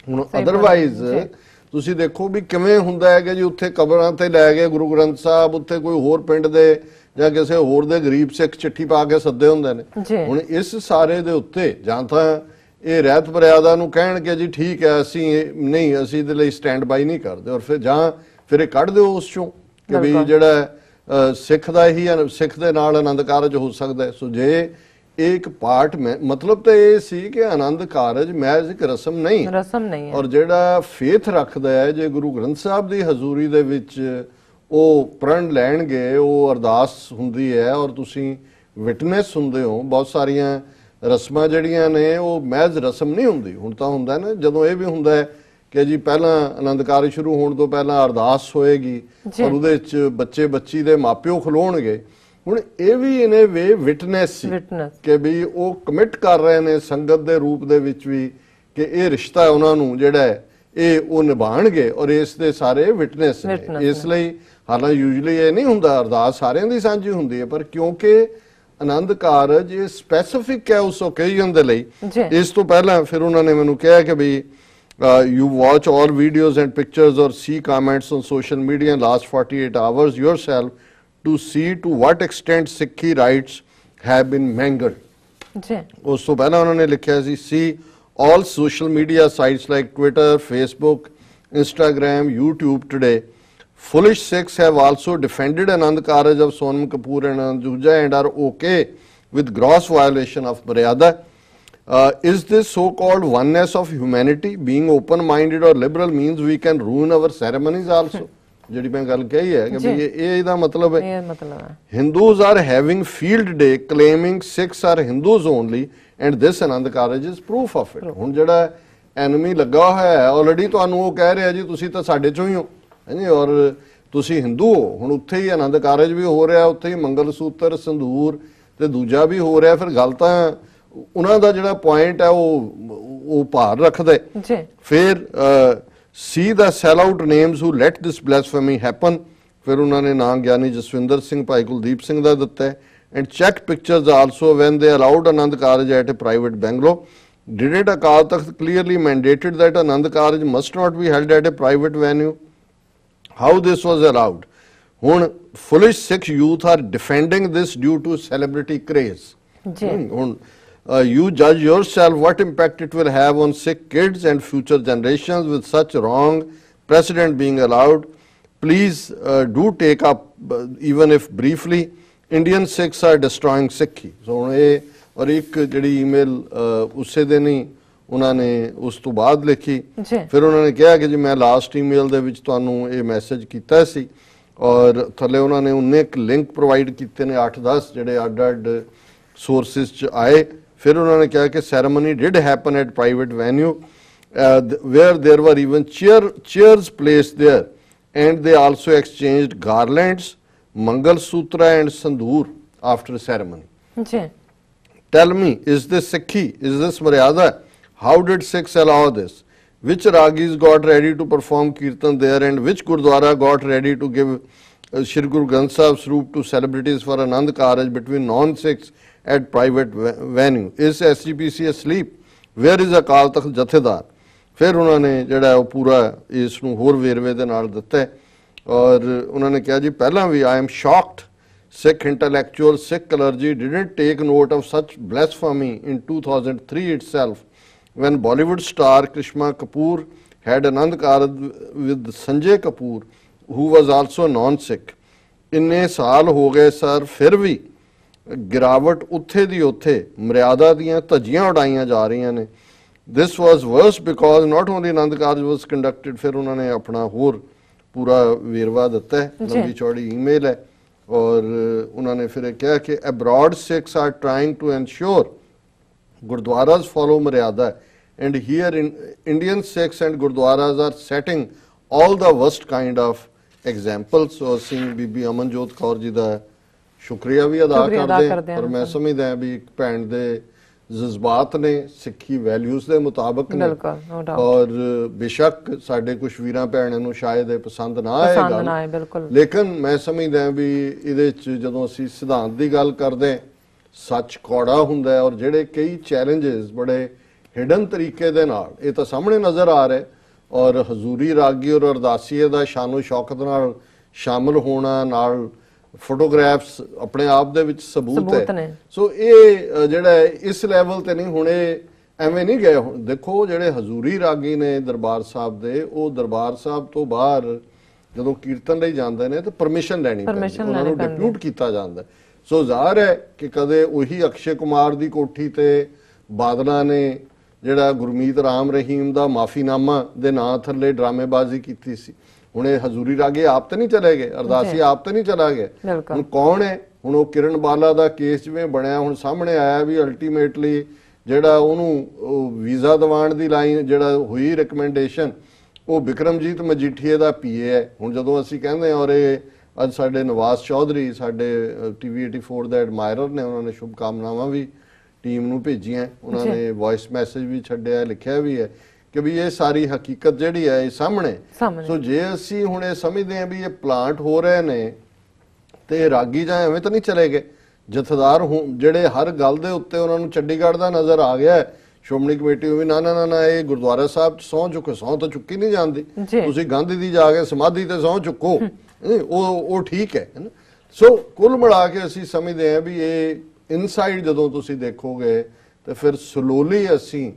ਹੁਣ otherwise ਤੁਸੀਂ ਦੇਖੋ ਵੀ ਕਿਵੇਂ ਹੁੰਦਾ ਹੈ ਕਿ ਜੀ ਉੱਥੇ ਕਬਰਾਂ ਤੇ ਲੈ ਗਏ ਗੁਰੂ ਗ੍ਰੰਥ ਸਾਹਿਬ, ਉੱਥੇ ਕੋਈ ਹੋਰ ਪਿੰਡ ਦੇ ਜਾਂ ਕਿਸੇ ਹੋਰ ਦੇ ਗਰੀਬ ਸਿੱਖ ਚਿੱਠੀ ਪਾ ਕੇ ਸੱਦੇ ਹੁੰਦੇ ਨੇ। ਹੁਣ ਇਸ ਸਾਰੇ ਦੇ ਉੱਤੇ ਜਾਂ ਤਾਂ ਇਹ ਰਹਿਤ ਮਰਿਆਦਾ ਨੂੰ ਕਹਿਣ ਕਿ ਜੀ ਠੀਕ ਹੈ ਅਸੀਂ ਨਹੀਂ, ਅਸੀਂ ਇਹਦੇ ਲਈ ਸਟੈਂਡ ਬਾਈ ਨਹੀਂ ਕਰਦੇ, ਔਰ ਫਿਰ ਜਾਂ ਫਿਰ ਇਹ ਕੱਢ ਦਿਓ ਉਸ ਚੋਂ ਕਿ ਵੀ ਜਿਹੜਾ ਸਿੱਖ ਦਾ ਹੀ ਸਿੱਖ ਦੇ ਨਾਲ ਆਨੰਦ ਕਾਰਜ ਹੋ ਸਕਦਾ। ਸੋ ਜੇ ਇਹ ਇੱਕ ਪਾਰਟ ਮਤਲਬ ਤਾਂ ਇਹ ਸੀ ਕਿ ਆਨੰਦ ਕਾਰਜ ਮਹਿਜ਼ ਇੱਕ ਰਸਮ ਨਹੀਂ ਹੈ, ਔਰ ਜਿਹੜਾ ਫੇਥ ਰੱਖਦਾ ਹੈ ਜੇ ਗੁਰੂ ਗ੍ਰੰਥ ਸਾਹਿਬ ਦੀ ਹਜ਼ੂਰੀ ਦੇ ਵਿੱਚ ਉਹ ਪ੍ਰਣ ਲੈਣਗੇ, ਉਹ ਅਰਦਾਸ ਹੁੰਦੀ ਹੈ ਔਰ ਤੁਸੀਂ ਵਿਟਨੈਸ ਹੁੰਦੇ ਹੋ। ਬਹੁਤ ਸਾਰੀਆਂ ਰਸਮਾਂ ਜਿਹੜੀਆਂ ਨੇ ਉਹ ਮਹਿਜ਼ ਰਸਮ ਨਹੀਂ ਹੁੰਦੀ। ਹੁਣ ਤਾਂ ਹੁੰਦਾ ਨਾ ਜਦੋਂ ਇਹ ਵੀ ਹੁੰਦਾ ਹੈ ਕਿ ਜੀ ਪਹਿਲਾਂ ਆਨੰਦ ਕਾਰਜ ਸ਼ੁਰੂ ਹੋਣ ਤੋਂ ਪਹਿਲਾਂ ਅਰਦਾਸ ਹੋਏਗੀ ਔਰ ਉਹਦੇ ਵਿੱਚ ਬੱਚੇ ਬੱਚੀ ਦੇ ਮਾਪਿਓ ਖਲੋਣਗੇ। ਹੁਣ ਇਹ ਵੀ ਇਨ ਵੇ ਵਿਟਨੈਸ ਸੀ ਕਿ ਵੀ ਉਹ ਕਮਿਟ ਕਰ ਰਹੇ ਨੇ ਸੰਗਤ ਦੇ ਰੂਪ ਦੇ ਵਿੱਚ ਵੀ ਕਿ ਇਹ ਰਿਸ਼ਤਾ ਉਹਨਾਂ ਨੂੰ ਜਿਹੜਾ ਹੈ ਇਹ ਉਹ ਨਿਭਾਣਗੇ ਔਰ ਇਸ ਦੇ ਸਾਰੇ ਵਿਟਨੈਸ ਨੇ। ਇਸ ਲਈ ਹਾਲਾਂ ਯੂਜੂਅਲੀ ਇਹ ਨਹੀਂ ਹੁੰਦਾ, ਅਰਦਾਸ ਸਾਰਿਆਂ ਦੀ ਸਾਂਝੀ ਹੁੰਦੀ ਹੈ, ਪਰ ਕਿਉਂਕਿ ਆਨੰਦ ਕਾਰਜ ਇਹ ਸਪੈਸੀਫਿਕ ਹੈ ਉਸ ਓਕੇਜ਼ਨ ਦੇ ਲਈ। ਇਸ ਤੋਂ ਪਹਿਲਾਂ ਫਿਰ ਉਹਨਾਂ ਨੇ ਮੈਨੂੰ ਕਿਹਾ ਕਿ ਵੀ you watch all videos and pictures or see comments on social media in last 48 hours yourself to see to what extent Sikhi rights have been mangled. ਉਸ ਤੋਂ ਪਹਿਲਾਂ ਉਹਨਾਂ ਨੇ ਲਿਖਿਆ ਸੀ see all social media sites like Twitter, Facebook, Instagram, YouTube today. Foolish Sikhs have also defended Anand Karaj of Sonam Kapoor and Anand Ahuja and are okay with gross violation of Maryada. Is this so-called oneness of humanity? Being open-minded or liberal means we can ruin our ceremonies also. ਜਿਹੜੀ ਮੈਂ ਗੱਲ ਕਹੀ ਹੈ ਕਿ ਵੀ ਇਹ ਇਹਦਾ ਮਤਲਬ ਹੈ Hindus are having field day claiming Sikhs are Hindus only and this Anand Karaj is proof of it. ਹੁਣ ਜਿਹੜਾ ਐਨਮੀ ਲੱਗਾ ਹੋਇਆ ਹੈ ਆਲਰੇਡੀ ਤੁਹਾਨੂੰ ਉਹ ਕਹਿ ਰਿਹਾ ਜੀ ਤੁਸੀਂ ਤਾਂ ਸਾਡੇ ਚੋਂ ਹੀ ਹੋ ਹਾਂਜੀ ਔਰ ਤੁਸੀਂ ਹਿੰਦੂ ਹੋ। ਹੁਣ ਉੱਥੇ ਹੀ ਆਨੰਦ ਕਾਰਜ ਵੀ ਹੋ ਰਿਹਾ, ਉੱਥੇ ਹੀ ਮੰਗਲ ਸੂਤਰ ਸੰਧੂਰ ਤੇ ਦੂਜਾ ਵੀ ਹੋ ਰਿਹਾ। ਫਿਰ ਗੱਲ ਤਾਂ ਉਹਨਾਂ ਦਾ ਜਿਹੜਾ ਪੁਆਇੰਟ ਹੈ ਉਹ ਭਾਰ ਰੱਖਦਾ ਹੈ। ਫਿਰ see the sellout names who let this blasphemy happen. ਫਿਰ ਉਹਨਾਂ ਨੇ ਨਾਂ ਗਿਆਨੀ ਜਸਵਿੰਦਰ ਸਿੰਘ ਭਾਈ ਕੁਲਦੀਪ ਸਿੰਘ ਦਾ ਦਿੱਤਾ ਹੈ। And check pictures also when they allowed Anand Karaj at a private bungalow. Did it Akal Takht clearly mandated that Anand Karaj must not be held at a private venue? How this was allowed? ਹੁਣ foolish Sikh youth are defending this due to celebrity craze. ਹੁਣ you judge yourself what impact it will have on Sikh kids and future generations with such wrong precedent being allowed. Please do take up, even if briefly, Indian Sikhs are destroying Sikhi. So ਹੁਣ ਇਹ ਔਰ ਇੱਕ ਜਿਹੜੀ email ਉਸੇ ਦਿਨ ਹੀ ਉਹਨਾਂ ਨੇ ਉਸ ਤੋਂ ਬਾਅਦ ਲਿਖੀ। ਫਿਰ ਉਹਨਾਂ ਨੇ ਕਿਹਾ ਕਿ ਜੀ ਮੈਂ ਲਾਸਟ ਈਮੇਲ ਦੇ ਵਿੱਚ ਤੁਹਾਨੂੰ ਇਹ ਮੈਸੇਜ ਕੀਤਾ ਸੀ ਔਰ ਥੱਲੇ ਉਹਨਾਂ ਨੇ ਉਹਨੇ ਇੱਕ ਲਿੰਕ ਪ੍ਰੋਵਾਈਡ ਕੀਤੇ ਨੇ 8-10 ਜਿਹੜੇ ਅੱਡ-ਅੱਡ ਸੋਰਸਿਸ 'ਚ ਆਏ। ਫਿਰ ਉਹਨਾਂ ਨੇ ਕਿਹਾ ਕਿ ceremony did happen at private venue where there were even chairs placed there and they also exchanged garlands mangalsutra and sindoor after ceremony. ਜੀ Tell me, is this Sikhi? Is this Maryada? How did Sikhs allow this? Which Ragis got ready to perform Kirtan there and which Gurdwara got ready to give Shri Guru Granth Sahib's roop to celebrities for Anand Karaj between non-Sikhs at private venue? Is SGPC asleep? Where is Akal Takht Jathedar? ਫਿਰ ਉਹਨਾਂ ਨੇ ਜਿਹੜਾ ਉਹ ਪੂਰਾ ਇਸ ਨੂੰ ਹੋਰ ਵੇਰਵੇ ਦੇ ਨਾਲ ਦਿੱਤਾ ਔਰ ਉਹਨਾਂ ਨੇ ਕਿਹਾ ਜੀ ਪਹਿਲਾਂ ਵੀ I am shocked Sikh intellectual, Sikh clergy didn't take note of such blasphemy in 2003 itself when Bollywood star Krishna Kapoor had Anand Karaj with Sanjay Kapoor, who was also non-Sikh. ਇੰਨੇ ਸਾਲ ਹੋ ਗਏ ਸਰ ਫਿਰ ਵੀ ਗਿਰਾਵਟ ਉੱਥੇ ਦੀ ਉੱਥੇ ਮਰਿਆਦਾ ਦੀਆਂ ਧੱਜੀਆਂ ਉਡਾਈਆਂ ਜਾ ਰਹੀਆਂ ਨੇ। This was worse because not only Anand Karaj was conducted, ਫਿਰ ਉਹਨਾਂ ਨੇ ਆਪਣਾ ਹੋਰ ਪੂਰਾ ਵੇਰਵਾ ਦਿੱਤਾ ਹੈ, ਲੰਬੀ ਚੌੜੀ ਈਮੇਲ ਹੈ ਔਰ ਉਹਨਾਂ ਨੇ ਫਿਰ ਕਿਹਾ ਕਿ abroad Sikhs are trying to ensure Gurdwaras follow Maryada and here in Indian Sikhs and Gurdwaras are setting all the worst kind of examples. So ਅਸੀਂ ਬੀਬੀ ਅਮਨਜੋਤ ਕੌਰ ਜੀ ਦਾ ਸ਼ੁਕਰੀਆ ਵੀ ਅਦਾ ਕਰਦੇ ਹਾਂ ਔਰ ਮੈਂ ਸਮਝਦਾ ਵੀ ਇੱਕ ਭੈਣ ਦੇ ਜਜ਼ਬਾਤ ਨੇ ਸਿੱਖੀ ਵੈਲਿਊਜ਼ ਦੇ ਮੁਤਾਬਕ ਨੇ ਔਰ ਬੇਸ਼ੱਕ ਸਾਡੇ ਕੁਝ ਵੀਰਾਂ ਭੈਣਾਂ ਨੂੰ ਸ਼ਾਇਦ ਇਹ ਪਸੰਦ ਨਾ ਆਏਗਾ ਲੇਕਿਨ ਮੈਂ ਸਮਝਦਾ ਵੀ ਇਹਦੇ ਚ ਜਦੋਂ ਅਸੀਂ ਸਿਧਾਂਤ ਦੀ ਗੱਲ ਕਰਦੇ ਸੱਚ ਕੌੜਾ ਹੁੰਦਾ ਔਰ ਜਿਹੜੇ ਕਈ ਚੈਲੰਜਸ ਬੜੇ ਹਿਡਨ ਤਰੀਕੇ ਦੇ ਨਾਲ ਇਹ ਤਾਂ ਸਾਹਮਣੇ ਨਜ਼ਰ ਆ ਰਿਹਾ ਔਰ ਹਜ਼ੂਰੀ ਰਾਗੀ ਔਰ ਅਰਦਾਸੀਏ ਦਾ ਸ਼ਾਨੋ ਸ਼ੌਕਤ ਨਾਲ ਸ਼ਾਮਲ ਹੋਣਾ ਨਾਲ ਫੋਟੋਗ੍ਰਾਫਸ ਆਪਣੇ ਆਪ ਦੇ ਵਿੱਚ ਸਬੂਤ ਹੈ। ਸੋ ਇਹ ਜਿਹੜਾ ਇਸ ਲੈਵਲ ਤੇ ਨਹੀਂ ਹੁਣ ਇਹ ਐਵੇਂ ਨਹੀਂ ਗਏ। ਹੁਣ ਦੇਖੋ ਜਿਹੜੇ ਹਜ਼ੂਰੀ ਰਾਗੀ ਨੇ ਦਰਬਾਰ ਸਾਹਿਬ ਦੇ ਉਹ ਦਰਬਾਰ ਸਾਹਿਬ ਤੋਂ ਬਾਹਰ ਜਦੋਂ ਕੀਰਤਨ ਲਈ ਜਾਂਦੇ ਨੇ ਤਾਂ ਪਰਮਿਸ਼ਨ ਲੈਣੀ ਪੈਂਦੀ ਉਹਨਾਂ ਨੂੰ ਡਿਪਿਊਟ ਕੀਤਾ ਜਾਂਦਾ। ਸੋ ਜ਼ਾਹਰ ਹੈ ਕਿ ਕਦੇ ਉਹੀ ਅਕਸ਼ੇ ਕੁਮਾਰ ਦੀ ਕੋਠੀ ਤੇ ਬਾਦਲਾਂ ਨੇ ਜਿਹੜਾ ਗੁਰਮੀਤ ਰਾਮ ਰਹੀਮ ਦਾ ਮਾਫੀਨਾਮਾ ਦੇ ਨਾਂ ਥੱਲੇ ਡਰਾਮੇਬਾਜ਼ੀ ਕੀਤੀ ਸੀ। ਹੁਣ ਇਹ ਹਜ਼ੂਰੀ ਰਾਗੇ ਆਪ ਤਾਂ ਨਹੀਂ ਚਲੇ ਗਏ ਅਰਦਾਸੀ ਆਪ ਤਾਂ ਨਹੀਂ ਚਲਾ ਗਏ ਹੁਣ ਕੌਣ ਹੈ ਹੁਣ ਉਹ ਕਿਰਨ ਬਾਲਾ ਦਾ ਕੇਸ ਜਿਵੇਂ ਬਣਿਆ ਹੁਣ ਸਾਹਮਣੇ ਆਇਆ ਵੀ ਅਲਟੀਮੇਟਲੀ ਜਿਹੜਾ ਉਹਨੂੰ ਵੀਜ਼ਾ ਦਿਵਾਉਣ ਦੀ ਲਾਈਨ ਜਿਹੜਾ ਹੋਈ ਰਿਕਮੈਂਡੇਸ਼ਨ ਉਹ ਬਿਕਰਮਜੀਤ ਮਜੀਠੀਏ ਦਾ ਪੀਏ ਹੈ। ਹੁਣ ਜਦੋਂ ਅਸੀਂ ਕਹਿੰਦੇ ਔਰ ਇਹ ਅੱਜ ਸਾਡੇ ਨਵਾਜ਼ ਚੌਧਰੀ ਸਾਡੇ TV 84 ਦਾ ਐਡਮਾਇਰਰ ਨੇ ਉਹਨਾਂ ਨੇ ਸ਼ੁਭ ਕਾਮਨਾਵਾਂ ਵੀ ਟੀਮ ਨੂੰ ਭੇਜੀਆਂ ਉਹਨਾਂ ਨੇ ਵੌਇਸ ਮੈਸੇਜ ਵੀ ਛੱਡਿਆ ਲਿਖਿਆ ਵੀ ਹੈ ਕਿ ਵੀ ਇਹ ਸਾਰੀ ਹਕੀਕਤ ਜਿਹੜੀ ਹੈ ਇਹ ਸਾਹਮਣੇ ਸੋ ਜੇ ਅਸੀਂ ਹੁਣ ਇਹ ਸਮਝਦੇ ਹਾਂ ਵੀ ਇਹ ਪਲਾਂਟ ਹੋ ਰਹੇ ਨੇ ਤੇ ਰਾਗੀ ਜਾਂ ਐਵੇਂ ਤਾਂ ਨਹੀਂ ਚਲੇ ਗਏ ਜਥੇਦਾਰ ਜਿਹੜੇ ਹਰ ਗੱਲ ਦੇ ਉੱਤੇ ਉਹਨਾਂ ਨੂੰ ਚੰਡੀਗੜ੍ਹ ਦਾ ਨਜ਼ਰ ਆ ਗਿਆ ਸ਼੍ਰੋਮਣੀ ਕਮੇਟੀ ਵੀ ਨਾ ਇਹ ਗੁਰਦੁਆਰਾ ਸਾਹਿਬ ਚ ਸਹੁੰ ਚੁੱਕੇ ਸਹੁੰ ਤਾਂ ਚੁੱਕੀ ਨਹੀਂ ਜਾਂਦੀ ਤੁਸੀਂ ਗਾਂਧੀ ਦੀ ਜਾ ਕੇ ਸਮਾਧੀ ਤੇ ਸਹੁੰ ਚੁੱਕੋ ਉਹ ਠੀਕ ਹੈ ਸੋ ਕੁੱਲ ਮਿਲਾ ਕੇ ਅਸੀਂ ਸਮਝਦੇ ਹਾਂ ਵੀ ਇਹ ਇਨਸਾਈਡ ਜਦੋਂ ਤੁਸੀਂ ਦੇਖੋਗੇ ਤੇ ਫਿਰ ਸਲੋਲੀ ਅਸੀਂ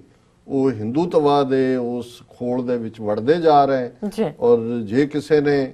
ਉਹ ਹਿੰਦੂਤਵਾ ਦੇ ਉਸ ਖੋਲ ਦੇ ਵਿੱਚ ਵੜਦੇ ਜਾ ਰਹੇ ਔਰ ਜੇ ਕਿਸੇ ਨੇ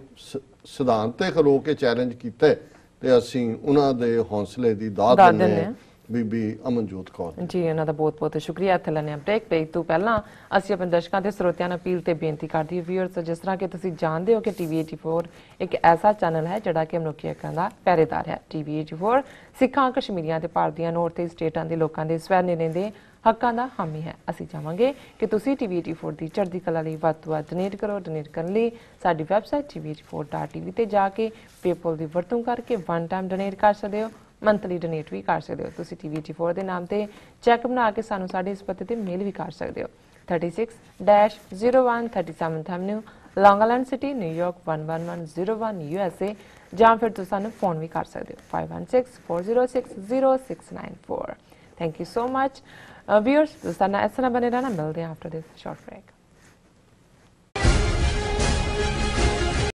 ਸਿਧਾਂਤ ਤੇ ਖਲੋ ਕੇ ਚੈਲੰਜ ਕੀਤਾ ਤੇ ਅਸੀਂ ਉਹਨਾਂ ਦੇ ਹੌਸਲੇ ਦੀ ਦਾਤ ਦਿੰਦੇ ਹਾਂ ਬੀਬੀ ਅਮਨਜੋਤ ਕੌਰ ਜੀ ਇਹਨਾਂ ਦਾ ਬਹੁਤ ਬਹੁਤ ਸ਼ੁਕਰੀਆ। ਇੱਥੇ ਲੈਣੇ ਬ੍ਰੇਕ ਤੋਂ ਪਹਿਲਾਂ ਅਸੀਂ ਆਪਣੇ ਦਰਸ਼ਕਾਂ ਤੇ ਸਰੋਤਿਆਂ ਨੂੰ ਅਪੀਲ ਤੇ ਬੇਨਤੀ ਕਰਦੀ ਹਾਂ ਵੀਅਰਸ ਜਿਸ ਤਰ੍ਹਾਂ ਕਿ ਤੁਸੀਂ ਜਾਣਦੇ ਹੋ ਕਿ TV 84 ਇੱਕ ਐਸਾ ਚੈਨਲ ਹੈ ਜਿਹੜਾ ਕਿ ਮਨੁੱਖੀ ਹੱਕਾਂ ਦਾ ਪਹਿਰੇਦਾਰ ਹੈ। TV 84 ਸਿੱਖਾਂ ਕਸ਼ਮੀਰੀਆਂ ਤੇ ਭਾਰਤੀਆਂ ਨੌਰਥ ਈਸਟ ਸਟੇਟਾਂ ਦੇ ਲੋਕਾਂ ਦੇ ਸਵੈ ਨਿਰਣੇ ਦੇ ਹੱਕਾਂ ਦਾ ਹਾਮੀ ਹੈ। ਅਸੀਂ ਚਾਹਾਂਗੇ ਕਿ ਤੁਸੀਂ TV 84 ਦੀ ਚੜ੍ਹਦੀ ਕਲਾ ਲਈ ਵੱਧ ਤੋਂ ਵੱਧ ਡੋਨੇਟ ਕਰੋ। ਡੋਨੇਟ ਕਰਨ ਲਈ ਸਾਡੀ ਵੈਬਸਾਈਟ tv84.tv ਤੇ ਜਾ ਕੇ ਪੇਪਲ ਦੀ ਵਰਤੋਂ ਕਰਕੇ ਵਨ ਟਾਈਮ ਡੋਨੇਟ ਕਰ ਸਕਦੇ ਹੋ ਮੰਥਲੀ ਡੋਨੇਟ ਵੀ ਕਰ ਸਕਦੇ ਹੋ। ਤੁਸੀਂ TV 84 ਦੇ ਨਾਮ ਤੇ ਚੈੱਕ ਬਣਾ ਕੇ ਸਾਨੂੰ ਸਾਡੇ ਇਸ ਪਤੇ ਤੇ ਮੇਲ ਵੀ ਕਰ ਸਕਦੇ ਹੋ 36-01 37th Avenue ਲੌਂਗ ਆਈਲੈਂਡ ਸਿਟੀ ਨਿਊਯਾਰਕ 11101 USA ਜਾਂ ਫਿਰ ਤੁਸੀਂ ਸਾਨੂੰ ਫੋਨ ਵੀ ਕਰ ਸਕਦੇ ਹੋ 5164060694 thank you so much viewers, ਤੁਸੀਂ ਸਾਡੇ ਨਾਲ ਇਸ ਤਰ੍ਹਾਂ ਬਣੇ ਰਹਿਣਾ। ਮਿਲਦੇ ਹਾਂ ਆਫਟਰ ਦਿਸ ਸ਼ਾਰਟ ਬ੍ਰੇਕ।